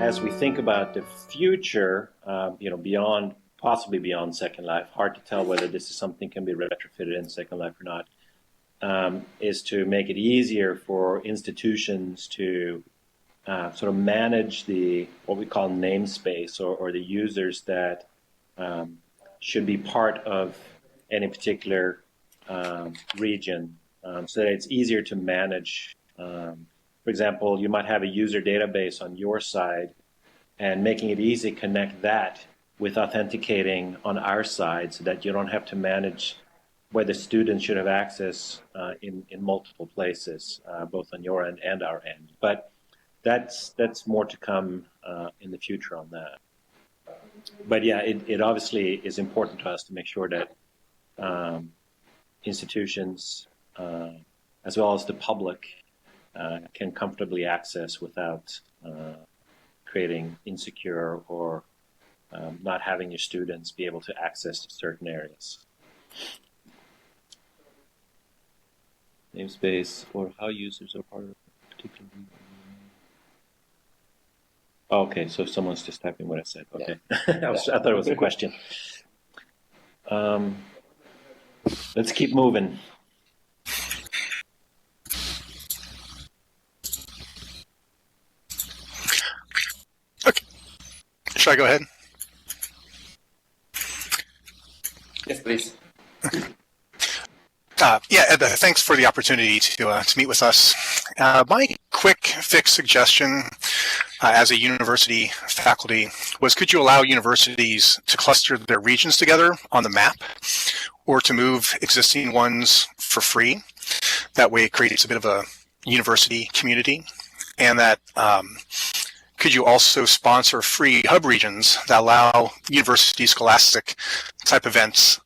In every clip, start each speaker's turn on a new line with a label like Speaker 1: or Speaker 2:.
Speaker 1: as we think about the future, possibly beyond Second Life, hard to tell whether this is something can be retrofitted in Second Life or not, is to make it easier for institutions to sort of manage what we call namespace or the users that should be part of any particular region, so that it's easier to manage. For example, you might have a user database on your side, and making it easy to connect that with authenticating on our side, so that you don't have to manage whether students should have access in multiple places, both on your end and our end. But that's more to come in the future on that. But yeah, it obviously is important to us to make sure that institutions, as well as the public, can comfortably access without creating insecure or not having your students be able to access certain areas. Namespace or how users are part of a particular. Okay, so someone's just typing what I said. Okay, yeah. I thought it was a question. Let's keep moving.
Speaker 2: Okay, should I go ahead?
Speaker 3: Yes, please.
Speaker 2: Yeah, Ebbe, thanks for the opportunity to meet with us. My quick fix suggestion as a university faculty was, could you allow universities to cluster their regions together on the map, or to move existing ones for free? That way it creates a bit of a university community. And that could you also sponsor free hub regions that allow university scholastic type events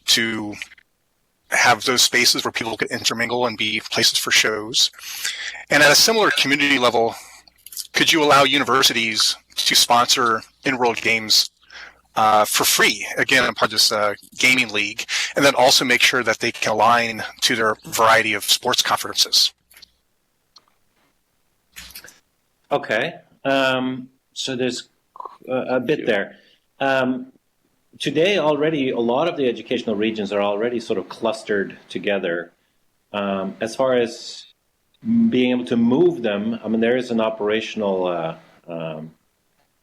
Speaker 2: to have those spaces where people could intermingle and be places for shows. And at a similar community level, could you allow universities to sponsor in-world games for free? Again, I'm part of this gaming league, and then also make sure that they can align to their variety of sports conferences.
Speaker 1: Okay, so there's a bit there. Today already, a lot of the educational regions are already sort of clustered together. As far as being able to move them, I mean, there is an operational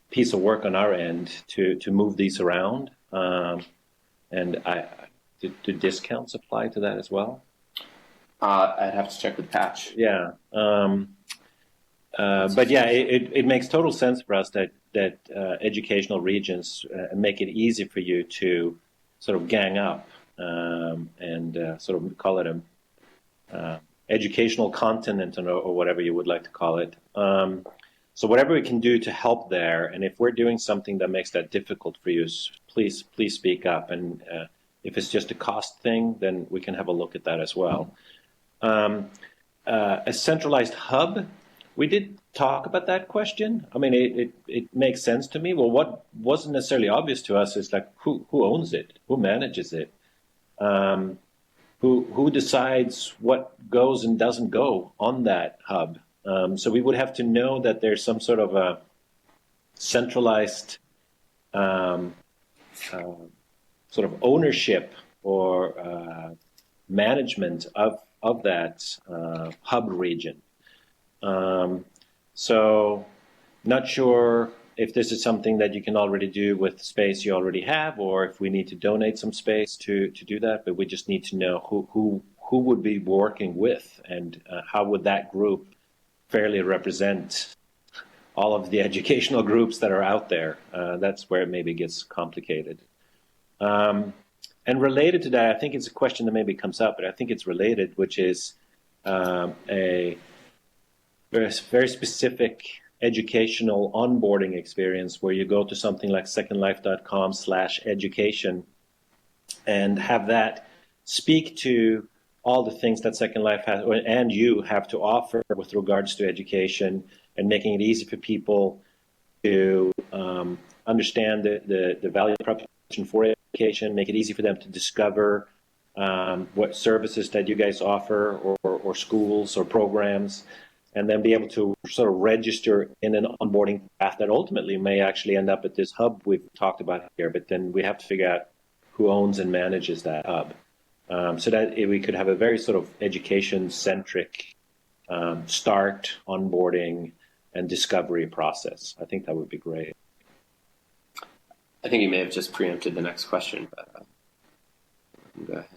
Speaker 1: piece of work on our end to move these around. And do discounts apply to that as well?
Speaker 3: I'd have to check with Patch.
Speaker 1: Yeah. But yeah, it makes total sense for us that educational regions make it easy for you to sort of gang up and sort of call it a educational continent or whatever you would like to call it. So whatever we can do to help there, and if we're doing something that makes that difficult for you, please speak up. And if it's just a cost thing, then we can have a look at that as well. A centralized hub. We did talk about that question. I mean, it makes sense to me. Well, what wasn't necessarily obvious to us is like who owns it, who manages it, who decides what goes and doesn't go on that hub. So we would have to know that there's some sort of a centralized sort of ownership or management of that hub region. So not sure if this is something that you can already do with space you already have, or if we need to donate some space to do that, but we just need to know who would be working with, and how would that group fairly represent all of the educational groups that are out there. That's where it maybe gets complicated. And related to that, I think it's a question that maybe comes up, but I think it's related, which is a very specific educational onboarding experience where you go to something like secondlife.com/education and have that speak to all the things that Second Life has and you have to offer with regards to education, and making it easy for people to understand the value proposition for education, make it easy for them to discover what services that you guys offer, or schools or programs. and then be able to sort of register in an onboarding path that ultimately may actually end up at this hub we've talked about here. But then we have to figure out who owns and manages that hub, so that we could have a very sort of education-centric start, onboarding, and discovery process. I think that would be great.
Speaker 3: I think you may have just preempted the next question, but go ahead.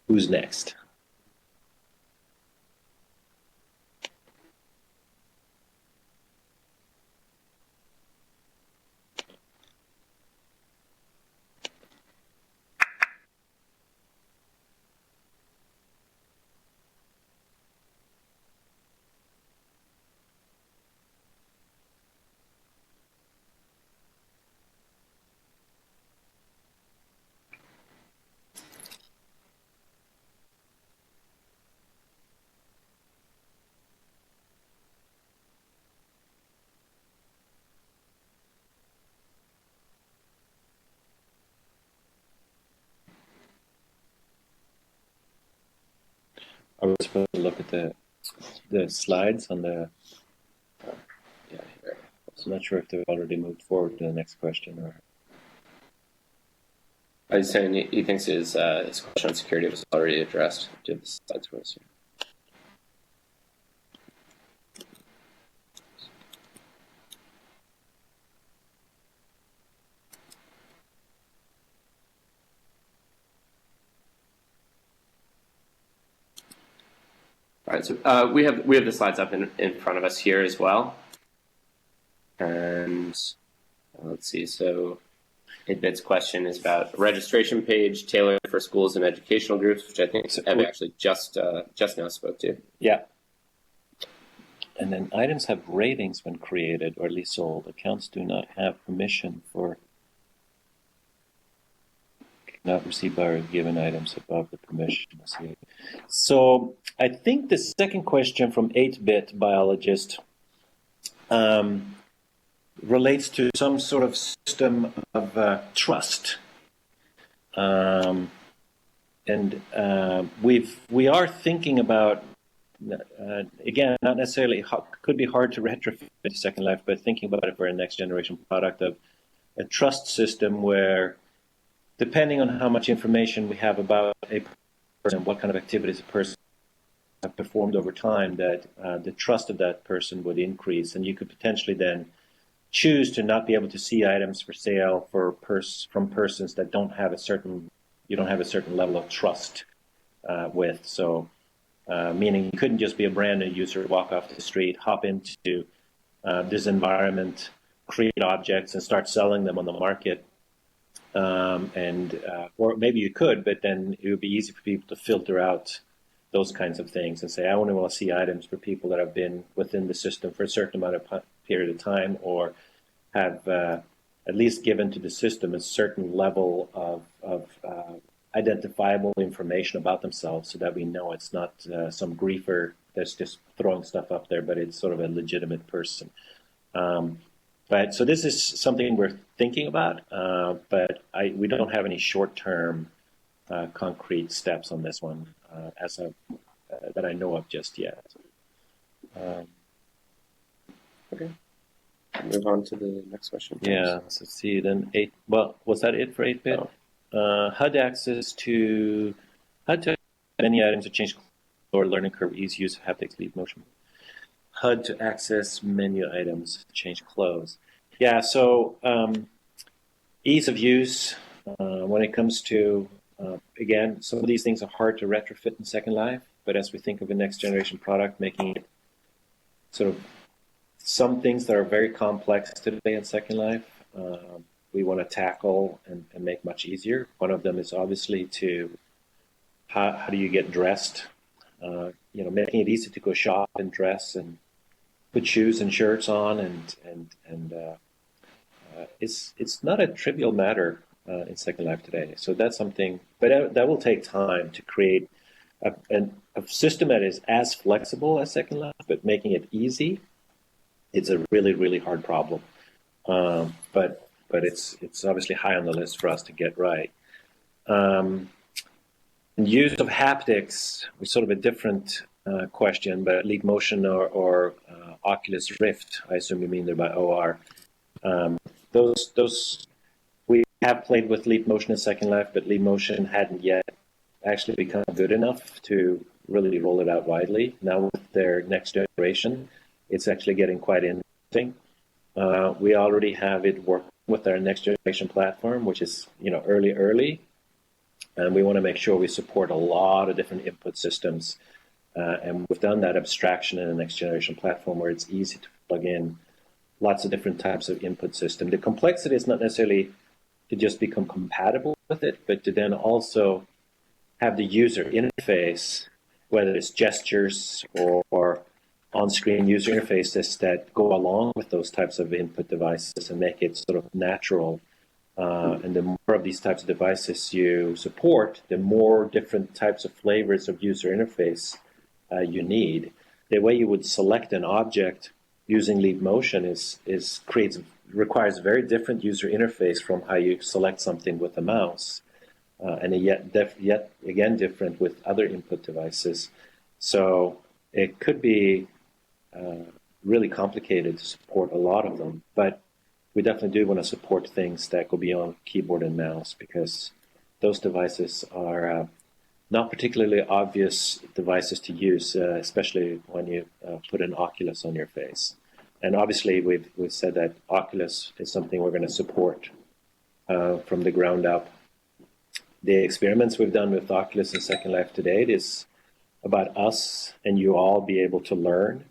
Speaker 1: Who's next? Are we supposed to look at the slides on the?
Speaker 3: Yeah.
Speaker 1: I'm not sure if they've already moved forward to the next question or.
Speaker 3: I was saying he thinks his question on security was already addressed. Do you have the slides for us here? All right, so we have the slides up in front of us here as well, and let's see. So, Ebbe's question is about a registration page tailored for schools and educational groups, which I think Ebbe actually just now spoke to.
Speaker 1: Yeah. And then items have ratings when created or at least sold. Accounts do not have permission for not received by or given items above the permission. So I think the second question from 8-bit biologist relates to some sort of system of trust. And we are thinking about, again, not necessarily, could be hard to retrofit to Second Life, but thinking about it for a next generation product of a trust system where, depending on how much information we have about a person, what kind of activities a person has performed over time, that the trust of that person would increase, and you could potentially then choose to not be able to see items for sale from persons that you don't have a certain level of trust with. So, meaning you couldn't just be a brand new user, walk off the street, hop into this environment, create objects, and start selling them on the market. Or maybe you could, but then it would be easy for people to filter out those kinds of things and say, I only want to see items for people that have been within the system for a certain amount of period of time, or have at least given to the system a certain level of identifiable information about themselves, so that we know it's not some griefer that's just throwing stuff up there, but it's sort of a legitimate person. But so this is something we're thinking about, but we don't have any short-term concrete steps on this one that I know of just yet.
Speaker 3: Okay. Move on to the next question.
Speaker 1: Yeah, so let's see. Then was that it for 8-bit?
Speaker 3: Oh.
Speaker 1: HUD access to many items to change or learning curve, easy use of haptics, leave motion. HUD to access menu items, change clothes. Yeah, so ease of use when it comes to, again, some of these things are hard to retrofit in Second Life, but as we think of a next generation product, making it sort of some things that are very complex today in Second Life, we want to tackle and make much easier. One of them is obviously to how do you get dressed? Making it easy to go shop and dress and put shoes and shirts on, and it's not a trivial matter in Second Life today. So that's something, but that will take time to create a system that is as flexible as Second Life, but making it easy. It's a really, really hard problem. But but it's obviously high on the list for us to get right. And use of haptics was sort of a different question, but Leap Motion or Oculus Rift, I assume you mean there by OR. Those we have played with Leap Motion in Second Life, but Leap Motion hadn't yet actually become good enough to really roll it out widely. Now with their next generation, it's actually getting quite interesting. We already have it working with our next generation platform, which is early, and we want to make sure we support a lot of different input systems. And we've done that abstraction in the next generation platform where it's easy to plug in lots of different types of input system. The complexity is not necessarily to just become compatible with it, but to then also have the user interface, whether it's gestures or on-screen user interfaces that go along with those types of input devices and make it sort of natural. And the more of these types of devices you support, the more different types of flavors of user interface you need. The way you would select an object using Leap Motion requires a very different user interface from how you select something with a mouse, and yet again different with other input devices. So it could be really complicated to support a lot of them, but we definitely do want to support things that go beyond keyboard and mouse, because those devices are not particularly obvious devices to use, especially when you put an Oculus on your face. And obviously, we've said that Oculus is something we're going to support from the ground up. The experiments we've done with Oculus in Second Life to date is about us and you all be able to learn.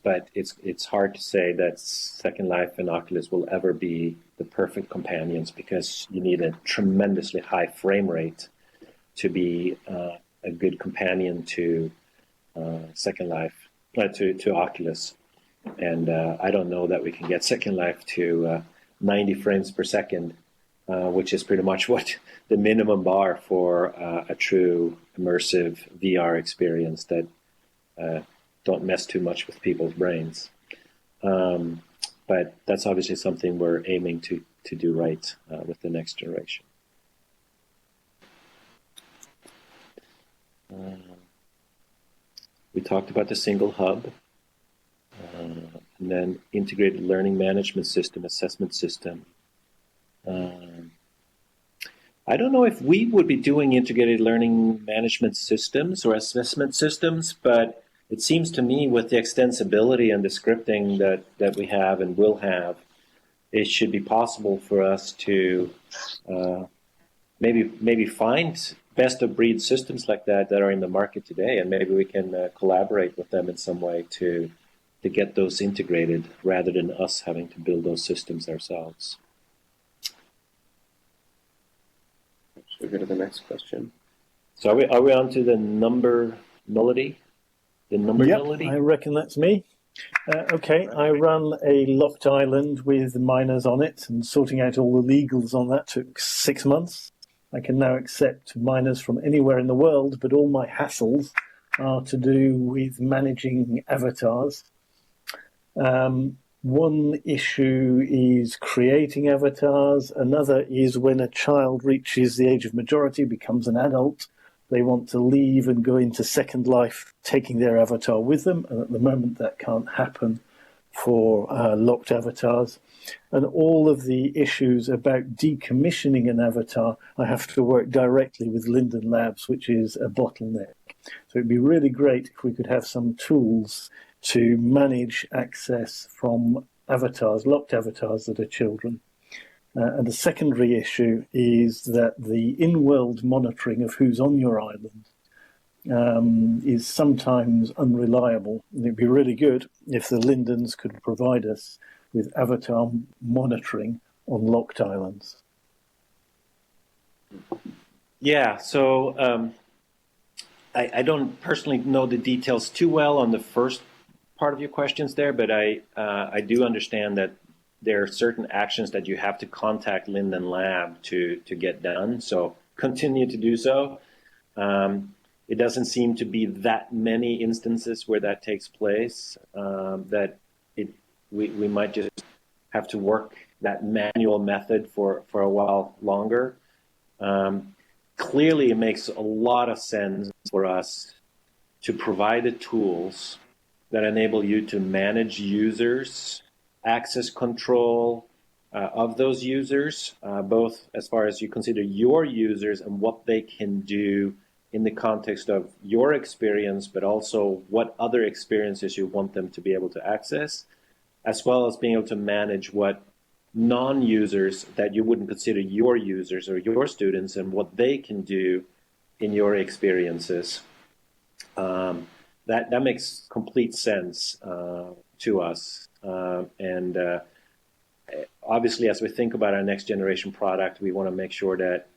Speaker 1: But it's hard to say that Second Life and Oculus will ever be the perfect companions, because you need a tremendously high frame rate to be a good companion to Second Life, to Oculus. And I don't know that we can get Second Life to 90 frames per second, which is pretty much what the minimum bar for a true immersive VR experience that don't mess too much with people's brains. But that's obviously something we're aiming to do right with the next generation. We talked about the single hub, and then integrated learning management system, assessment system. I don't know if we would be doing integrated learning management systems or assessment systems, but it seems to me with the extensibility and the scripting that we have and will have, it should be possible for us to maybe find best of breed systems like that are in the market today, and maybe we can collaborate with them in some way to get those integrated rather than us having to build those systems ourselves.
Speaker 3: Should we go to the next question?
Speaker 1: So are we on to the number nullity? The number nullity?
Speaker 4: I reckon that's me. Okay, I run a locked island with miners on it, and sorting out all the legals on that took 6 months. I can now accept miners from anywhere in the world, but all my hassles are to do with managing avatars. One issue is creating avatars. Another is when a child reaches the age of majority, becomes an adult, they want to leave and go into Second Life, taking their avatar with them. And at the moment, that can't happen for locked avatars. And all of the issues about decommissioning an avatar, I have to work directly with Linden Labs, which is a bottleneck. So it'd be really great if we could have some tools to manage access from avatars, locked avatars that are children. And the secondary issue is that the in-world monitoring of who's on your island is sometimes unreliable. And it'd be really good if the Lindens could provide us with avatar monitoring on locked islands.
Speaker 1: Yeah, so I don't personally know the details too well on the first part of your questions there, but I do understand that there are certain actions that you have to contact Linden Lab to get done. So continue to do so. It doesn't seem to be that many instances where that takes place. That we might just have to work that manual method for a while longer. Clearly, it makes a lot of sense for us to provide the tools that enable you to manage users, access control of those users, both as far as you consider your users and what they can do in the context of your experience, but also what other experiences you want them to be able to access, as well as being able to manage what non-users that you wouldn't consider your users or your students and what they can do in your experiences. That makes complete sense to us. And obviously, as we think about our next generation product, we want to make sure that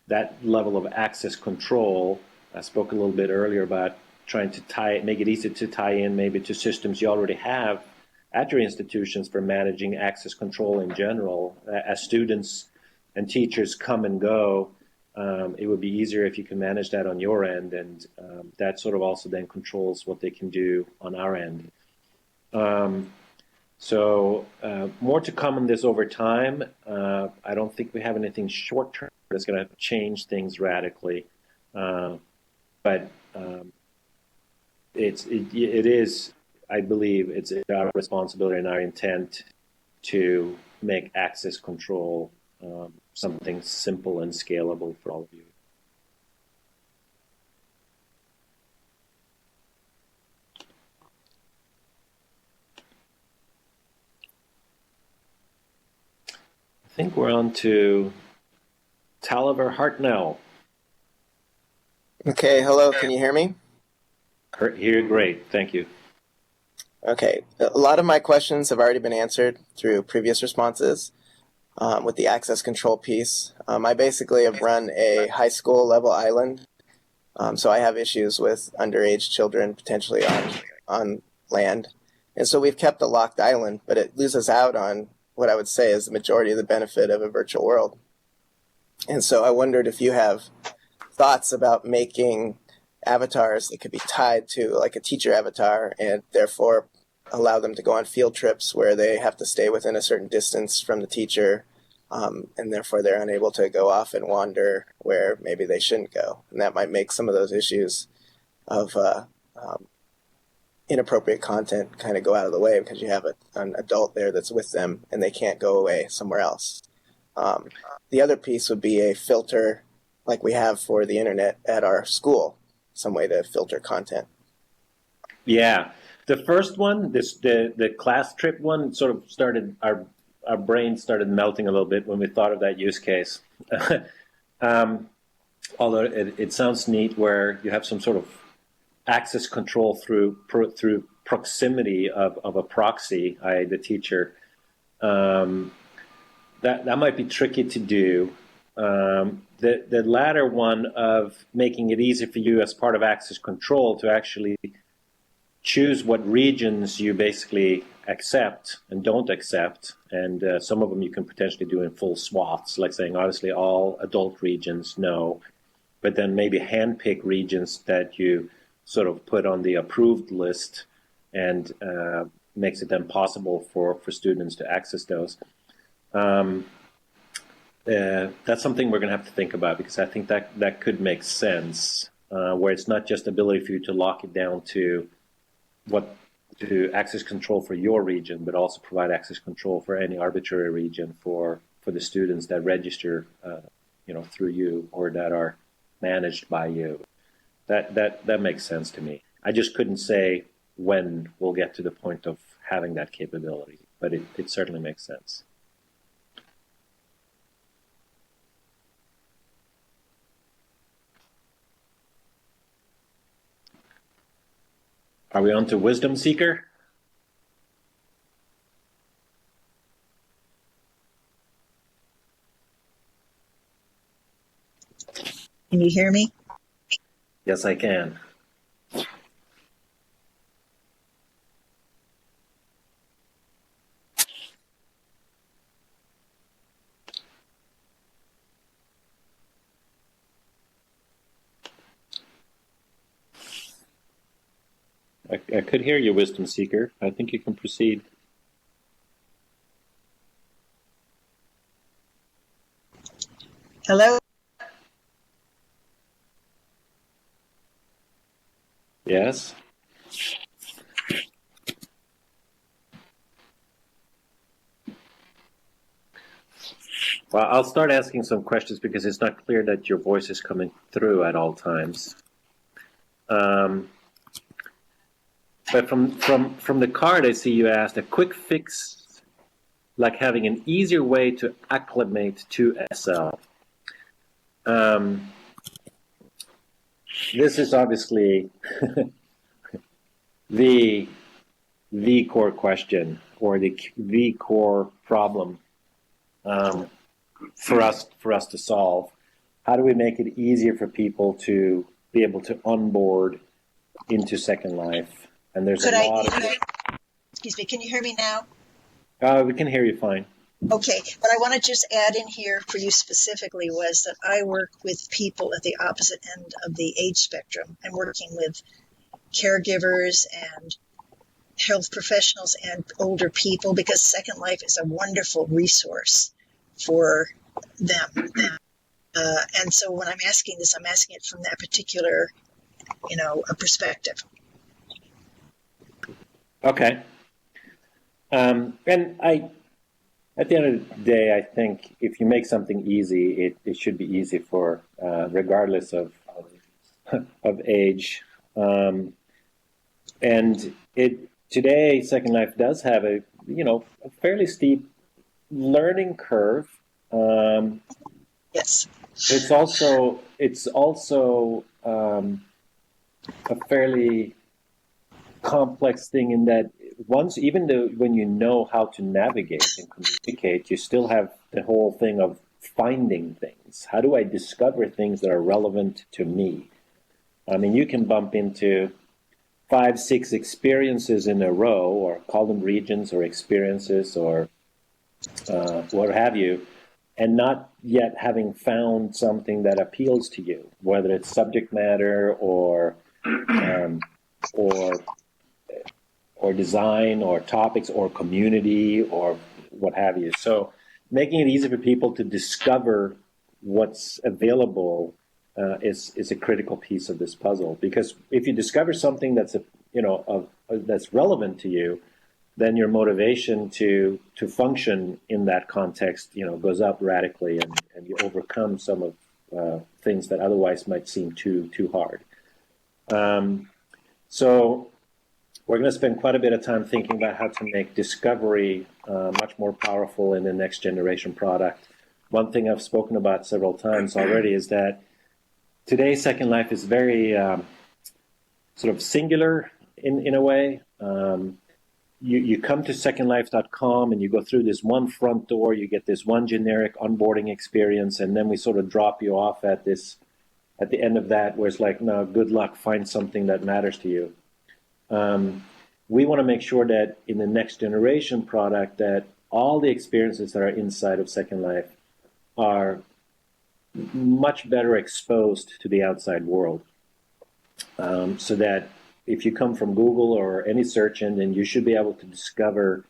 Speaker 1: that level of access control, I spoke a little bit earlier about trying to make it easy to tie in maybe to systems you already have at your institutions for managing access control in general. As students and teachers come and go, it would be easier if you can manage that on your end, and that sort of also then controls what they can do on our end. So more to come on this over time. I don't think we have anything short term that's going to change things radically, but it is, I believe, it's our responsibility and our intent to make access control something simple and scalable for all of you. I think we're on to Taliver Hartnell.
Speaker 5: Okay, hello, can you hear me?
Speaker 1: Here, great, thank you.
Speaker 5: Okay, a lot of my questions have already been answered through previous responses with the access control piece. I basically have run a high school level island, so I have issues with underage children potentially on land. And so we've kept a locked island, but it loses out on what I would say is the majority of the benefit of a virtual world. And so I wondered if you have thoughts about making avatars that could be tied to like a teacher avatar and therefore allow them to go on field trips where they have to stay within a certain distance from the teacher, and therefore they're unable to go off and wander where maybe they shouldn't go. And that might make some of those issues of inappropriate content kind of go out of the way because you have an adult there that's with them and they can't go away somewhere else. The other piece would be a filter like we have for the internet at our school, some way to filter content.
Speaker 1: Yeah, the first one, the class trip one, sort of started our brain started melting a little bit when we thought of that use case. Although it sounds neat, where you have some sort of access control through proximity of a proxy, i.e. the teacher. That might be tricky to do. The latter one of making it easy for you as part of access control to actually choose what regions you basically accept and don't accept, and some of them you can potentially do in full swaths, like saying obviously all adult regions, no, but then maybe handpick regions that you sort of put on the approved list, and makes it then possible for students to access those. That's something we're going to have to think about, because I think that could make sense, where it's not just ability for you to lock it down to access control for your region, but also provide access control for any arbitrary region for the students that register, through you or that are managed by you. That makes sense to me. I just couldn't say when we'll get to the point of having that capability, but it certainly makes sense. Are we on to Wisdom Seeker?
Speaker 6: Can you hear me?
Speaker 1: Yes, I can. I could hear you, Wisdom Seeker. I think you can proceed.
Speaker 6: Hello?
Speaker 1: Yes. Well, I'll start asking some questions because it's not clear that your voice is coming through at all times. But from the card, I see you asked a quick fix, like having an easier way to acclimate to SL. This is obviously the core question, or the core problem for us to solve. How do we make it easier for people to be able to onboard into Second Life? And there's
Speaker 6: Could
Speaker 1: a
Speaker 6: I,
Speaker 1: lot of.
Speaker 6: excuse me, can you hear me now?
Speaker 1: We can hear you fine.
Speaker 6: Okay, what I want to just add in here for you specifically was that I work with people at the opposite end of the age spectrum. I'm working with caregivers and health professionals and older people because Second Life is a wonderful resource for them. And so when I'm asking this, I'm asking it from that particular, a perspective.
Speaker 1: Okay. And at the end of the day, I think if you make something easy, it should be easy for regardless of age. And today, Second Life does have a fairly steep learning curve.
Speaker 6: Yes.
Speaker 1: It's also a fairly complex thing in that when you know how to navigate and communicate, you still have the whole thing of finding things. How do I discover things that are relevant to me? I mean, you can bump into 5, 6 experiences in a row, or call them regions or experiences or what have you, and not yet having found something that appeals to you, whether it's subject matter or design or topics or community or what have you. So making it easy for people to discover what's available is a critical piece of this puzzle. Because if you discover something that's that's relevant to you, then your motivation to function in that context goes up radically, and you overcome some of things that otherwise might seem too hard. So we're going to spend quite a bit of time thinking about how to make discovery much more powerful in the next generation product. One thing I've spoken about several times already is that today's Second Life is very sort of singular in a way. You come to secondlife.com and you go through this one front door, you get this one generic onboarding experience, and then we sort of drop you off at the end of that where it's like, no, good luck, find something that matters to you. We want to make sure that in the next generation product that all the experiences that are inside of Second Life are much better exposed to the outside world. So that if you come from Google or any search engine, you should be able to discover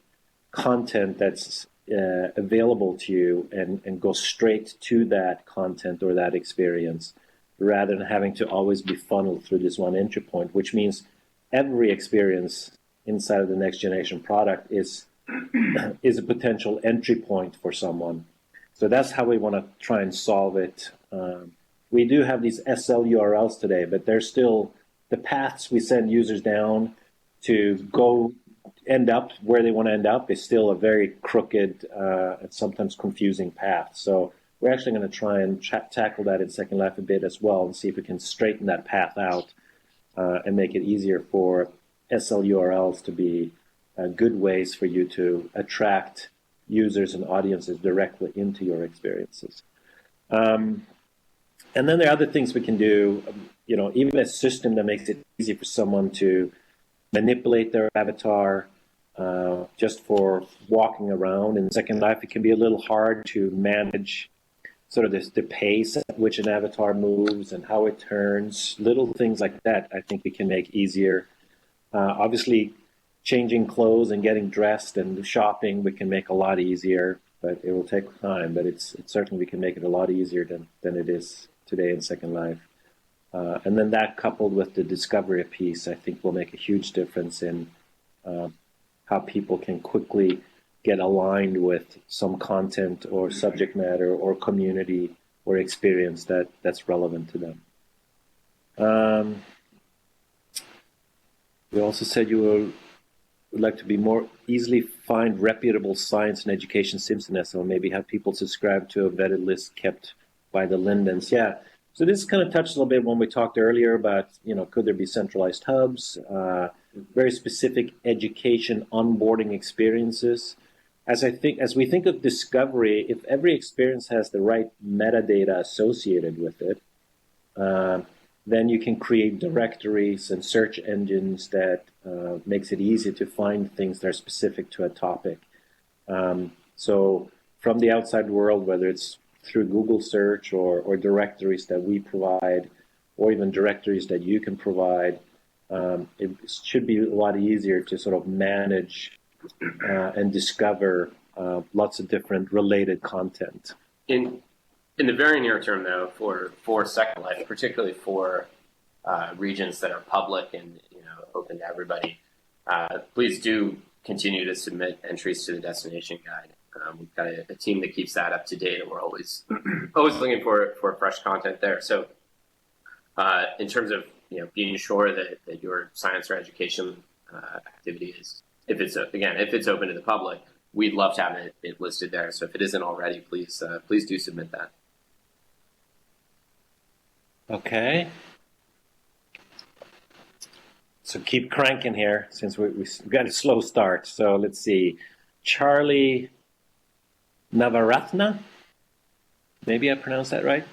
Speaker 1: content that's available to you and go straight to that content or that experience rather than having to always be funneled through this one entry point, which means every experience inside of the next generation product is a potential entry point for someone. So that's how we want to try and solve it. We do have these SL URLs today, but they're still the paths we send users down to go end up where they want to end up is still a very crooked and sometimes confusing path. So we're actually going to try and tackle that in Second Life a bit as well and see if we can straighten that path out and make it easier for SL URLs to be good ways for you to attract users and audiences directly into your experiences. And then there are other things we can do, even a system that makes it easy for someone to manipulate their avatar just for walking around. In Second Life, it can be a little hard to manage sort of the pace at which an avatar moves and how it turns. Little things like that I think we can make easier. Obviously, changing clothes and getting dressed and shopping we can make a lot easier. but it will take time. But it's certainly, we can make it a lot easier than it is today in Second Life. And then that, coupled with the discovery piece, I think will make a huge difference in how people can quickly get aligned with some content or subject matter or community or experience that's relevant to them. You also said you would like to be more easily find reputable science and education Simpsons, or maybe have people subscribe to a vetted list kept by the Lindens. Yeah. So this kind of touched a little bit when we talked earlier about, could there be centralized hubs, very specific education onboarding experiences. As we think of discovery, if every experience has the right metadata associated with it, then you can create directories and search engines that makes it easy to find things that are specific to a topic. So from the outside world, whether it's through Google search or directories that we provide, or even directories that you can provide, it should be a lot easier to sort of manage and discover lots of different related content.
Speaker 3: In the very near term, though, for Second Life, particularly for regions that are public and open to everybody, please do continue to submit entries to the destination guide. We've got a team that keeps that up to date, and we're always looking for fresh content there. So, in terms of being sure that your science or education activity is, if it's open to the public, we'd love to have it listed there. So if it isn't already, please do submit that.
Speaker 1: Okay. So keep cranking here, since we got a slow start. So let's see. Charlie Navaratna? Maybe I pronounced that right?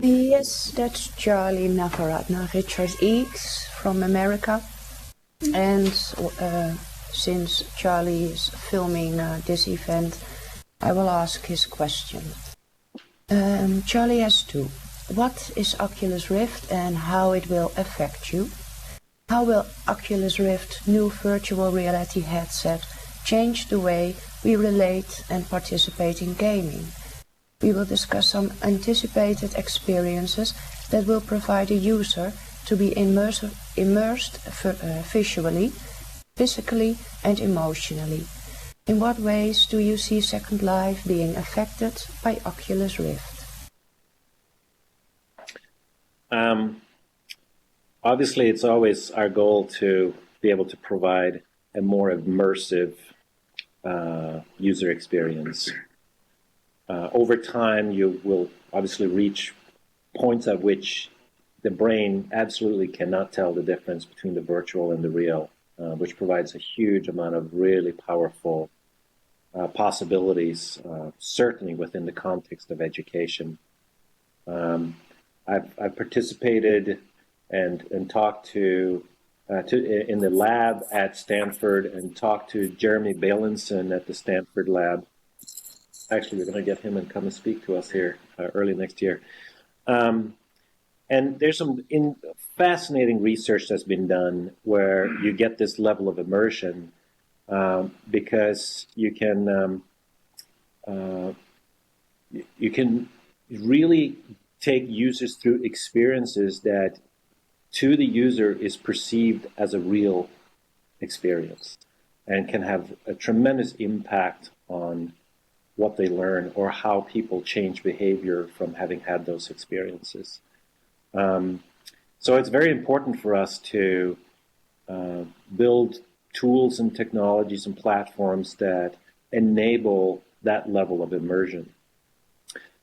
Speaker 7: Yes, that's Charlie Navaratna, Richard Eakes from America. And since Charlie is filming this event, I will ask his question. Charlie has two. What is Oculus Rift and how it will affect you? How will Oculus Rift new virtual reality headset change the way we relate and participate in gaming? We will discuss some anticipated experiences that will provide a user to be immersed visually, physically and emotionally. In what ways do you see Second Life being affected by Oculus Rift?
Speaker 1: Obviously, it's always our goal to be able to provide a more immersive user experience. Over time, you will obviously reach points at which the brain absolutely cannot tell the difference between the virtual and the real, which provides a huge amount of really powerful possibilities, certainly within the context of education. I've participated and talked to in the lab at Stanford, and talked to Jeremy Bailenson at the Stanford lab. Actually, we're going to get him and come and speak to us here early next year. And there's some fascinating research that's been done where you get this level of immersion because you can really take users through experiences that to the user is perceived as a real experience and can have a tremendous impact on what they learn or how people change behavior from having had those experiences. So it's very important for us to build tools and technologies and platforms that enable that level of immersion.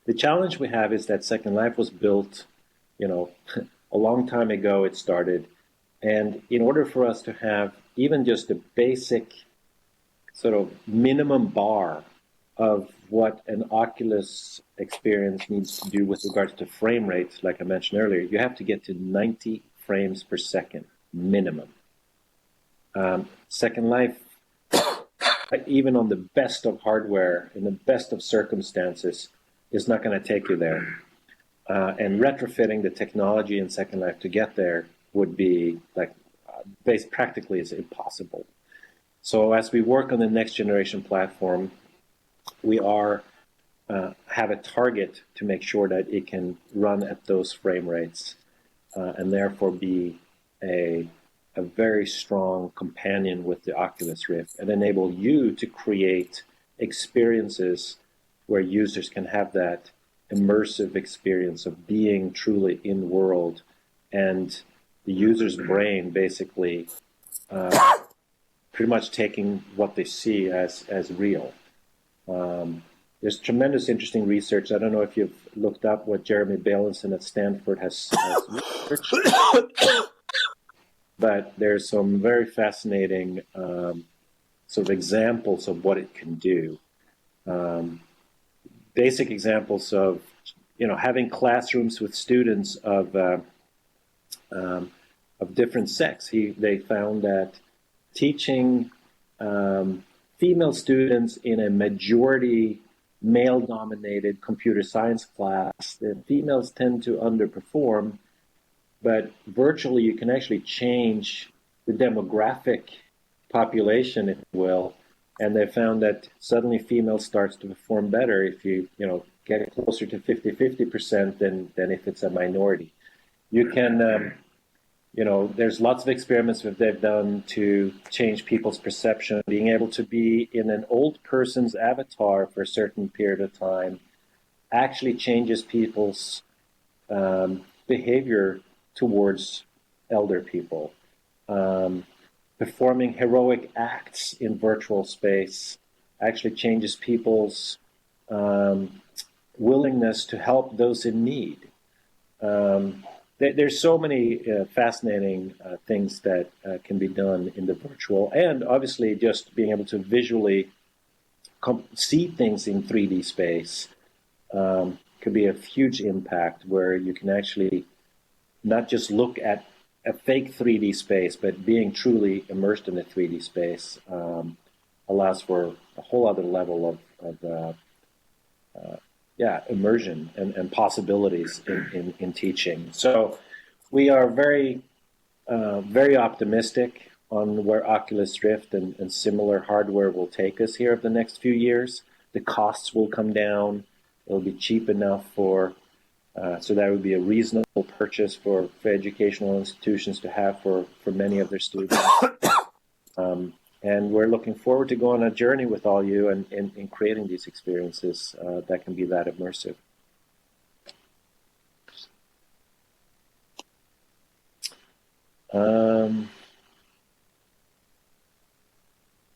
Speaker 1: The challenge we have is that Second Life was built, a long time ago it started. And in order for us to have even just a basic sort of minimum bar of what an Oculus experience needs to do with regards to frame rates, like I mentioned earlier, you have to get to 90 frames per second minimum. Second Life, even on the best of hardware, in the best of circumstances, is not going to take you there. And retrofitting the technology in Second Life to get there would be practically is impossible. So as we work on the next generation platform, we are have a target to make sure that it can run at those frame rates and therefore be a very strong companion with the Oculus Rift and enable you to create experiences where users can have that immersive experience of being truly in world, and the user's brain basically pretty much taking what they see as real. There's tremendous interesting research. I don't know if you've looked up what Jeremy Bailenson at Stanford has researched, but there's some very fascinating sort of examples of what it can do. Basic examples of, having classrooms with students of different sex. They found that teaching female students in a majority male-dominated computer science class, the females tend to underperform, but virtually you can actually change the demographic population, if you will, and they found that suddenly females starts to perform better if you get closer to 50% than if it's a minority. You can there's lots of experiments that they've done to change people's perception. Being able to be in an old person's avatar for a certain period of time actually changes people's behavior towards elder people. Performing heroic acts in virtual space actually changes people's willingness to help those in need. There's so many fascinating things that can be done in the virtual, and obviously just being able to visually see things in 3D space could be a huge impact, where you can actually not just look at a fake 3D space, but being truly immersed in a 3D space allows for a whole other level of immersion and possibilities in teaching. So we are very, very optimistic on where Oculus Rift and similar hardware will take us here over the next few years. The costs will come down. It'll be cheap enough so that would be a reasonable purchase for educational institutions to have for many of their students. And we're looking forward to going on a journey with all you and in creating these experiences that can be that immersive.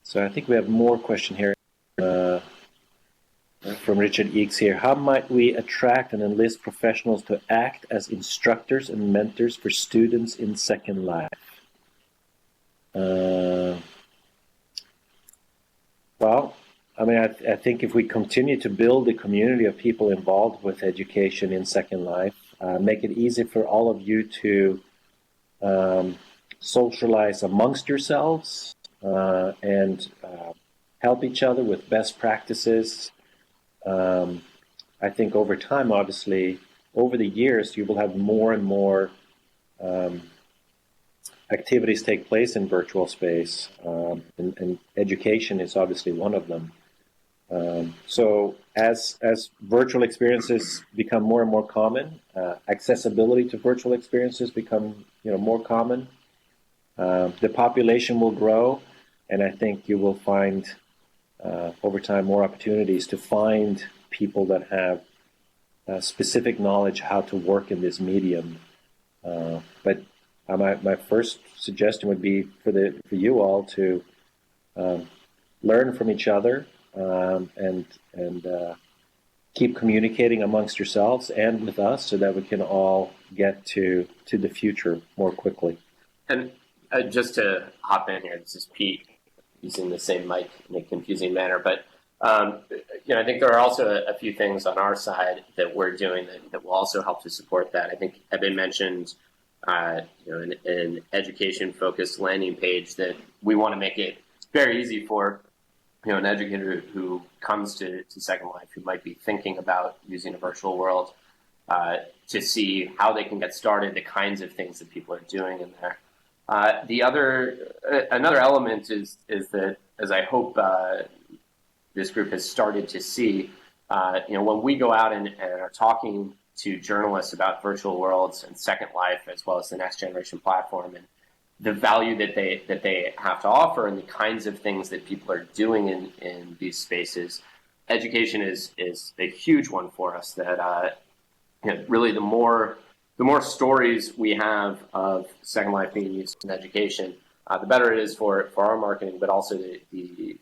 Speaker 1: So I think we have more question here from Richard Eakes here. How might we attract and enlist professionals to act as instructors and mentors for students in Second Life? Well, I mean, I think if we continue to build a community of people involved with education in Second Life, make it easy for all of you to socialize amongst yourselves and help each other with best practices. I think over time, obviously, over the years, you will have more and more activities take place in virtual space, and education is obviously one of them. So as virtual experiences become more and more common, accessibility to virtual experiences become more common, the population will grow, and I think you will find over time more opportunities to find people that have specific knowledge how to work in this medium. But my first suggestion would be for you all to learn from each other and keep communicating amongst yourselves and with us, so that we can all get to the future more quickly.
Speaker 3: And just to hop in here, this is Pete using the same mic in a confusing manner, but I think there are also a few things on our side that we're doing that will also help to support that. I think Ebbe mentioned an education-focused landing page that we want to make it very easy for an educator who comes to Second Life, who might be thinking about using a virtual world, to see how they can get started, the kinds of things that people are doing in there. Another element is that, as I hope this group has started to see. When we go out and are talking to journalists about virtual worlds and Second Life, as well as the next generation platform, and the value that they have to offer, and the kinds of things that people are doing in these spaces, education is a huge one for us. That really the more stories we have of Second Life being used in education, the better it is for our marketing, but also the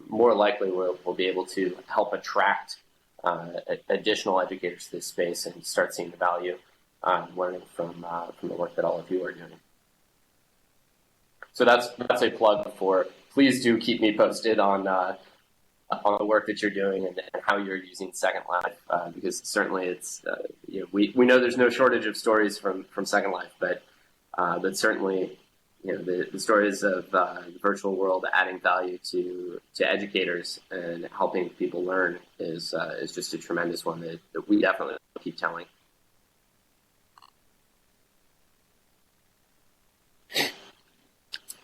Speaker 3: more likely we'll be able to help attract additional educators to this space and start seeing the value learning from the work that all of you are doing. So that's a plug for. Please do keep me posted on the work that you're doing and how you're using Second Life, because certainly it's we know there's no shortage of stories from Second Life, but certainly the stories of the virtual world adding value to educators and helping people learn is just a tremendous one that we definitely keep telling.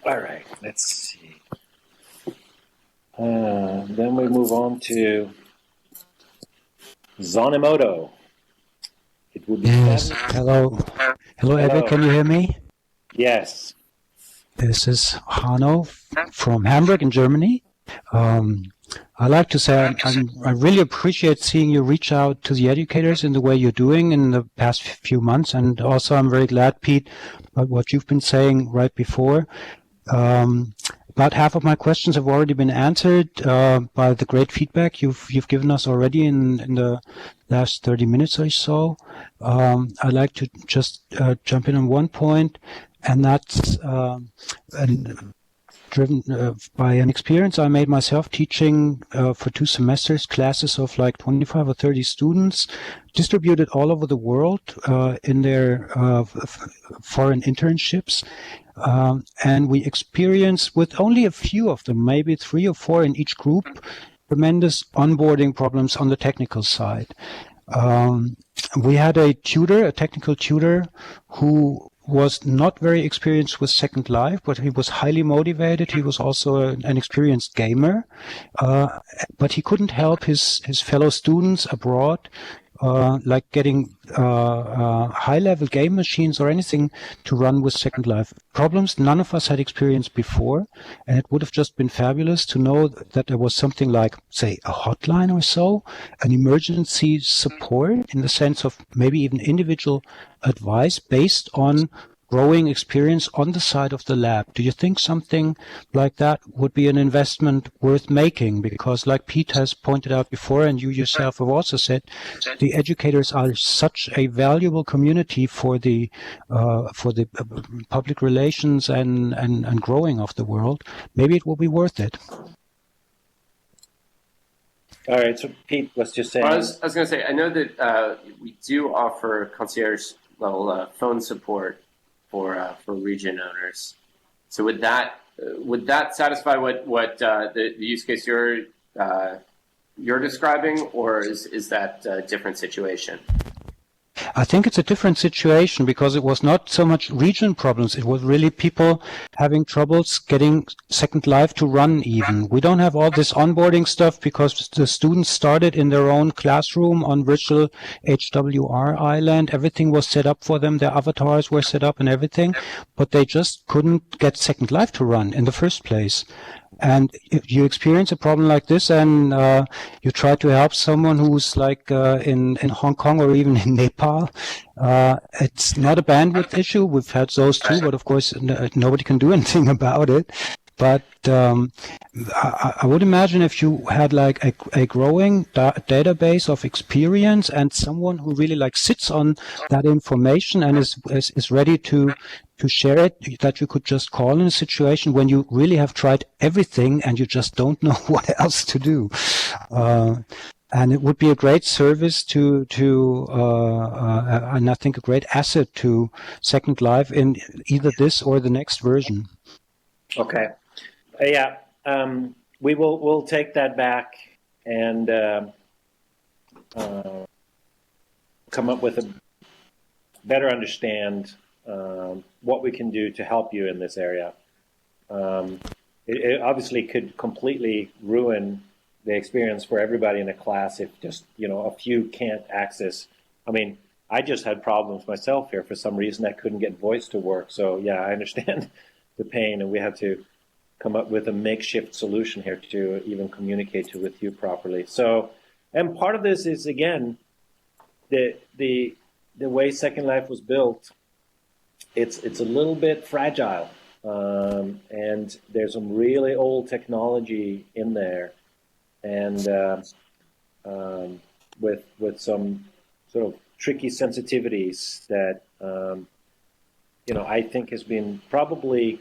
Speaker 1: All right, let's see. Then we move on to Zonemoto. It would be
Speaker 8: Yes,
Speaker 1: fabulous.
Speaker 8: hello, Ebbe, can you hear me?
Speaker 1: Yes.
Speaker 8: This is Hanno from Hamburg in Germany. I like to say I really appreciate seeing you reach out to the educators in the way you're doing in the past few months, and also I'm very glad, Pete, about what you've been saying right before. About half of my questions have already been answered by the great feedback you've given us already in the last 30 minutes or so. I'd like to just jump in on one point, and that's driven by an experience I made myself teaching for 2 semesters, classes of like 25 or 30 students distributed all over the world in their foreign internships. And we experienced, with only a few of them, maybe 3 or 4 in each group, tremendous onboarding problems on the technical side. We had a technical tutor, who was not very experienced with Second Life, but he was highly motivated. He was also an experienced gamer, but he couldn't help his fellow students abroad, like getting high-level game machines or anything to run with Second Life. Problems none of us had experienced before, and it would have just been fabulous to know that there was something like, say, a hotline or so, an emergency support in the sense of maybe even individual advice based on growing experience on the side of the lab. Do you think something like that would be an investment worth making? Because like Pete has pointed out before, and you yourself have also said, the educators are such a valuable community for the public relations and growing of the world. Maybe it will be worth it.
Speaker 1: All right, so Pete, let's just say.
Speaker 3: Well, I was going to say, I know that we do offer concierge level phone support for region owners. So would that satisfy what the use case you're describing, or is that a different situation?
Speaker 8: I think it's a different situation, because it was not so much region problems. It was really people having troubles getting Second Life to run even. We don't have all this onboarding stuff because the students started in their own classroom on virtual HWR island. Everything was set up for them. Their avatars were set up and everything, but they just couldn't get Second Life to run in the first place. And if you experience a problem like this and you try to help someone who's like in Hong Kong or even in Nepal, it's not a bandwidth issue. We've had those too, but of course nobody can do anything about it. But I would imagine if you had like a growing database of experience and someone who really like sits on that information and is ready to share it, that you could just call in a situation when you really have tried everything and you just don't know what else to do. And it would be a great service and I think a great asset to Second Life in either this or the next version.
Speaker 1: Okay. Yeah, we'll take that back and come up with a better understand what we can do to help you in this area. It obviously could completely ruin the experience for everybody in a class if just, a few can't access. I mean, I just had problems myself here. For some reason, I couldn't get voice to work. So, yeah, I understand the pain, and we had to come up with a makeshift solution here to even communicate with you properly. So, and part of this is, again, the way Second Life was built. It's a little bit fragile, and there's some really old technology in there, and with some sort of tricky sensitivities that I think has been probably.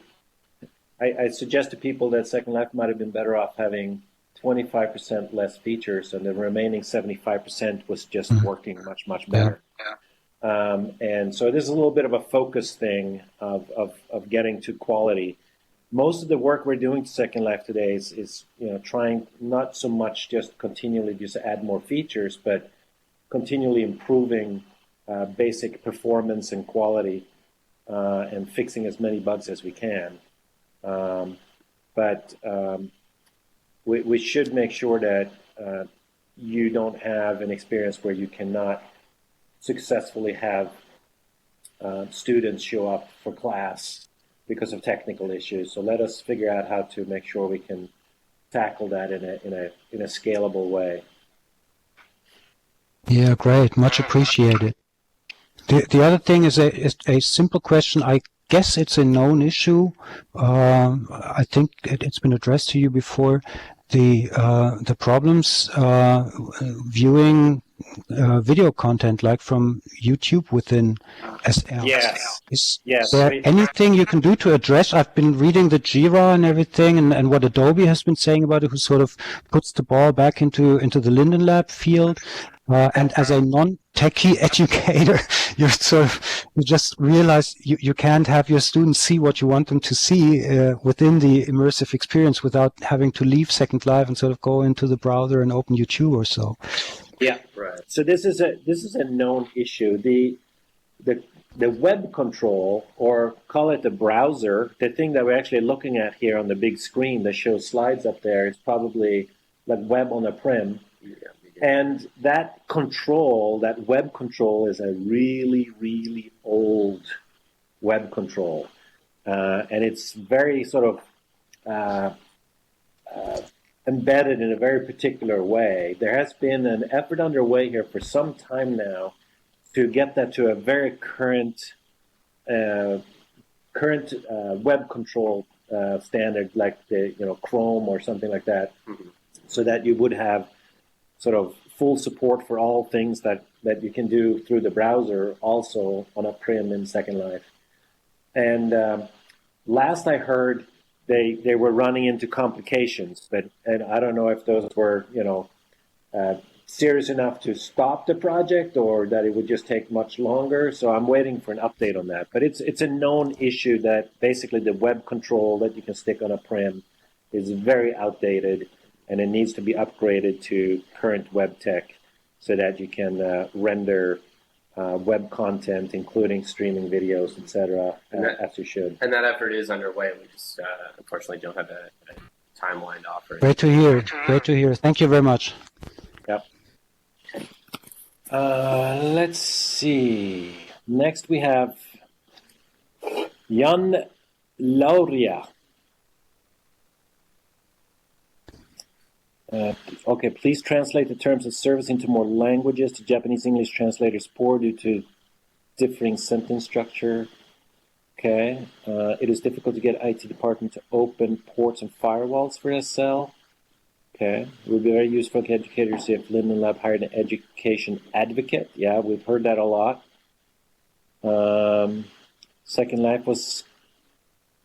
Speaker 1: I suggest to people that Second Life might have been better off having 25% less features, and the remaining 75% was just working much better. And so this is a little bit of a focus thing of getting to quality. Most of the work we're doing to Second Life today is trying not so much just continually just add more features, but continually improving basic performance and quality and fixing as many bugs as we can. But we should make sure that you don't have an experience where you cannot successfully have students show up for class because of technical issues. So let us figure out how to make sure we can tackle that in a scalable way.
Speaker 8: Yeah, great. Much appreciated. The other thing is a simple question. I guess it's a known issue. I think it's been addressed to you before. The problems viewing video content like from YouTube within SL.
Speaker 1: Yes.
Speaker 8: Is
Speaker 1: Yes.
Speaker 8: there anything you can do to address? I've been reading the Jira and everything, and what Adobe has been saying about it, who sort of puts the ball back into the Linden Lab field. And as a non-techie educator, you just realize you can't have your students see what you want them to see within the immersive experience without having to leave Second Life and sort of go into the browser and open YouTube or so.
Speaker 1: Yeah, right. So this is a known issue. The web control, or call it the browser, the thing that we're actually looking at here on the big screen that shows slides up there, is probably like web on a prim. Yeah. And that web control, is a really, really old web control. And it's very sort of embedded in a very particular way. There has been an effort underway here for some time now to get that to a very current web control standard, like the Chrome or something like that, so that you would have sort of full support for all things that you can do through the browser, also on a prim in Second Life. And last I heard, they were running into complications, and I don't know if those were serious enough to stop the project, or that it would just take much longer. So I'm waiting for an update on that. But it's a known issue that basically the web control that you can stick on a prim is very outdated, and it needs to be upgraded to current web tech so that you can render web content, including streaming videos, etc., as you should.
Speaker 3: And that effort is underway. We just unfortunately don't have a timeline to offer.
Speaker 8: Great to hear. Great to hear. Thank you very much.
Speaker 1: Yep. Let's see. Next we have Jan Lauria. Okay, please translate the terms of service into more languages. The Japanese-English translator is poor due to differing sentence structure. Okay. It is difficult to get IT department to open ports and firewalls for SL. Okay. It would be very useful to educators if Linden Lab hired an education advocate. Yeah, we've heard that a lot. Second Life was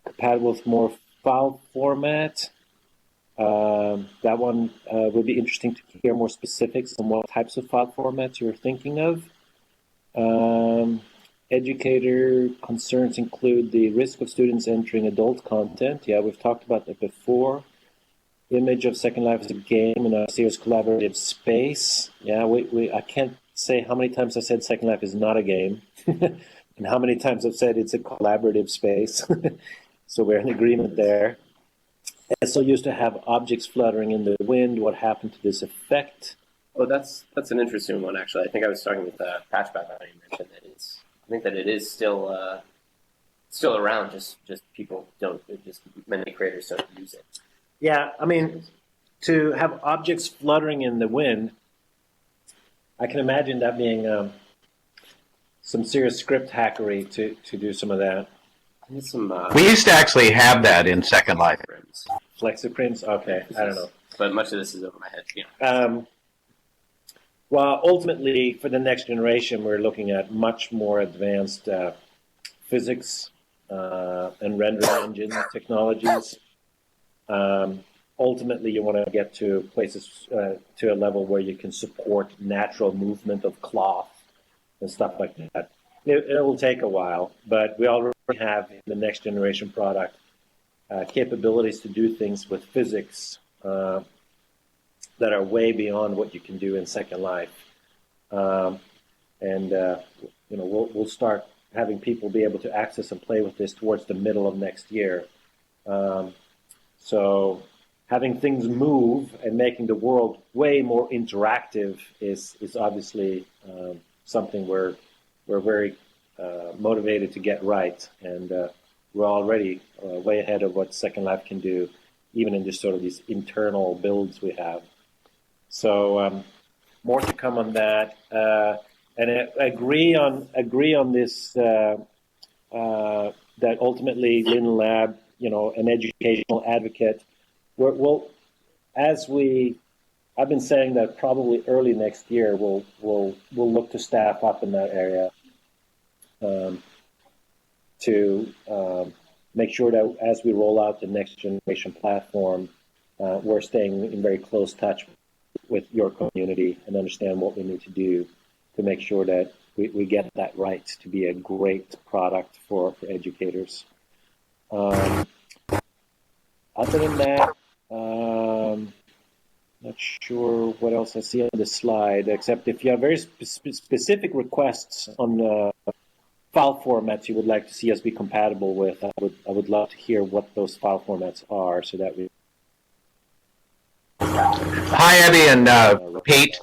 Speaker 1: compatible with more file format. That one would be interesting to hear more specifics on what types of file formats you're thinking of. Educator concerns include the risk of students entering adult content. Yeah, we've talked about that before. Image of Second Life as a game in a serious collaborative space. Yeah, I can't say how many times I said Second Life is not a game, and how many times I've said it's a collaborative space. So we're in agreement there. So used to have objects fluttering in the wind. What happened to this effect?
Speaker 3: Oh, that's an interesting one, actually. I think I was talking with Patchback when you mentioned that I think that it is still around. Just people don't. Just many creators don't use it.
Speaker 1: Yeah, I mean, to have objects fluttering in the wind, I can imagine that being some serious script hackery to do some of that.
Speaker 9: We used to actually have that in Second Life.
Speaker 1: Flexiprints? Okay, I don't know.
Speaker 3: But much of this is over my head. Yeah.
Speaker 1: Well, ultimately, for the next generation, we're looking at much more advanced physics and render engine technologies. Ultimately, you want to get to places to a level where you can support natural movement of cloth and stuff like that. It will take a while, but we already have in the next generation product capabilities to do things with physics that are way beyond what you can do in Second Life. We'll start having people be able to access and play with this towards the middle of next year. So having things move and making the world way more interactive is obviously something we're very motivated to get right, and we're already way ahead of what Second Life can do, even in just sort of these internal builds we have. So more to come on that, and I agree on this that ultimately Lin Lab, an educational advocate. I've been saying that probably early next year we'll look to staff up in that area to make sure that as we roll out the next generation platform, we're staying in very close touch with your community and understand what we need to do to make sure that we get that right to be a great product for educators. Other than that, not sure what else I see on the slide, except if you have very specific requests on file formats you would like to see us be compatible with, I would love to hear what those file formats are so that we...
Speaker 9: Hi, Ebbe and Pete.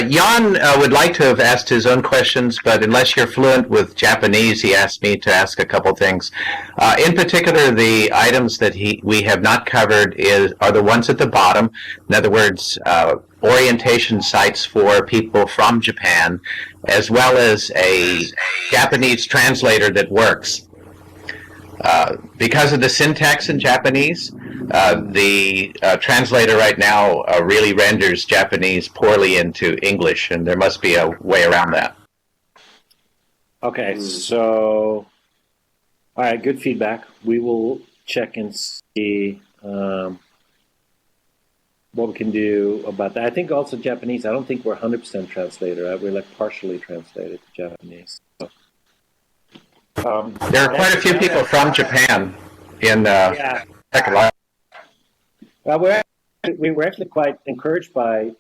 Speaker 9: Jan would like to have asked his own questions, but unless you're fluent with Japanese, he asked me to ask a couple things. In particular, the items that we have not covered are the ones at the bottom. In other words, orientation sites for people from Japan, as well as a Japanese translator that works. Because of the syntax in Japanese, the translator right now really renders Japanese poorly into English, and there must be a way around that.
Speaker 1: Okay, so, all right, good feedback. We will check and see what we can do about that. I think also Japanese, I don't think we're 100% translator. We're like partially translated to Japanese. So,
Speaker 9: there are quite a few people from Japan in Second Life.
Speaker 1: Well, we were actually quite encouraged by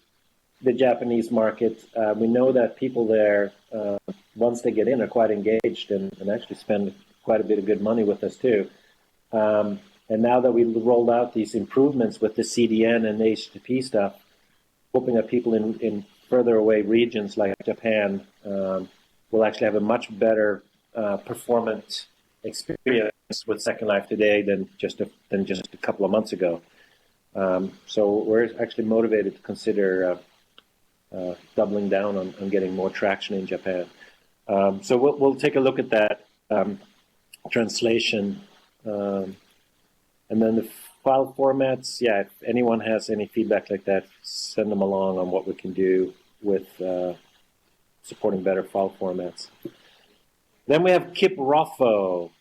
Speaker 1: the Japanese market. We know that people there, once they get in, are quite engaged and actually spend quite a bit of good money with us too. And now that we've rolled out these improvements with the CDN and HTTP stuff, hoping that people in further away regions like Japan will actually have a much better performance experience with Second Life today than just a couple of months ago. So we're actually motivated to consider doubling down on getting more traction in Japan. So we'll take a look at that translation, and then the file formats. Yeah, if anyone has any feedback like that, send them along on what we can do with supporting better file formats. Then we have Kip Roffo.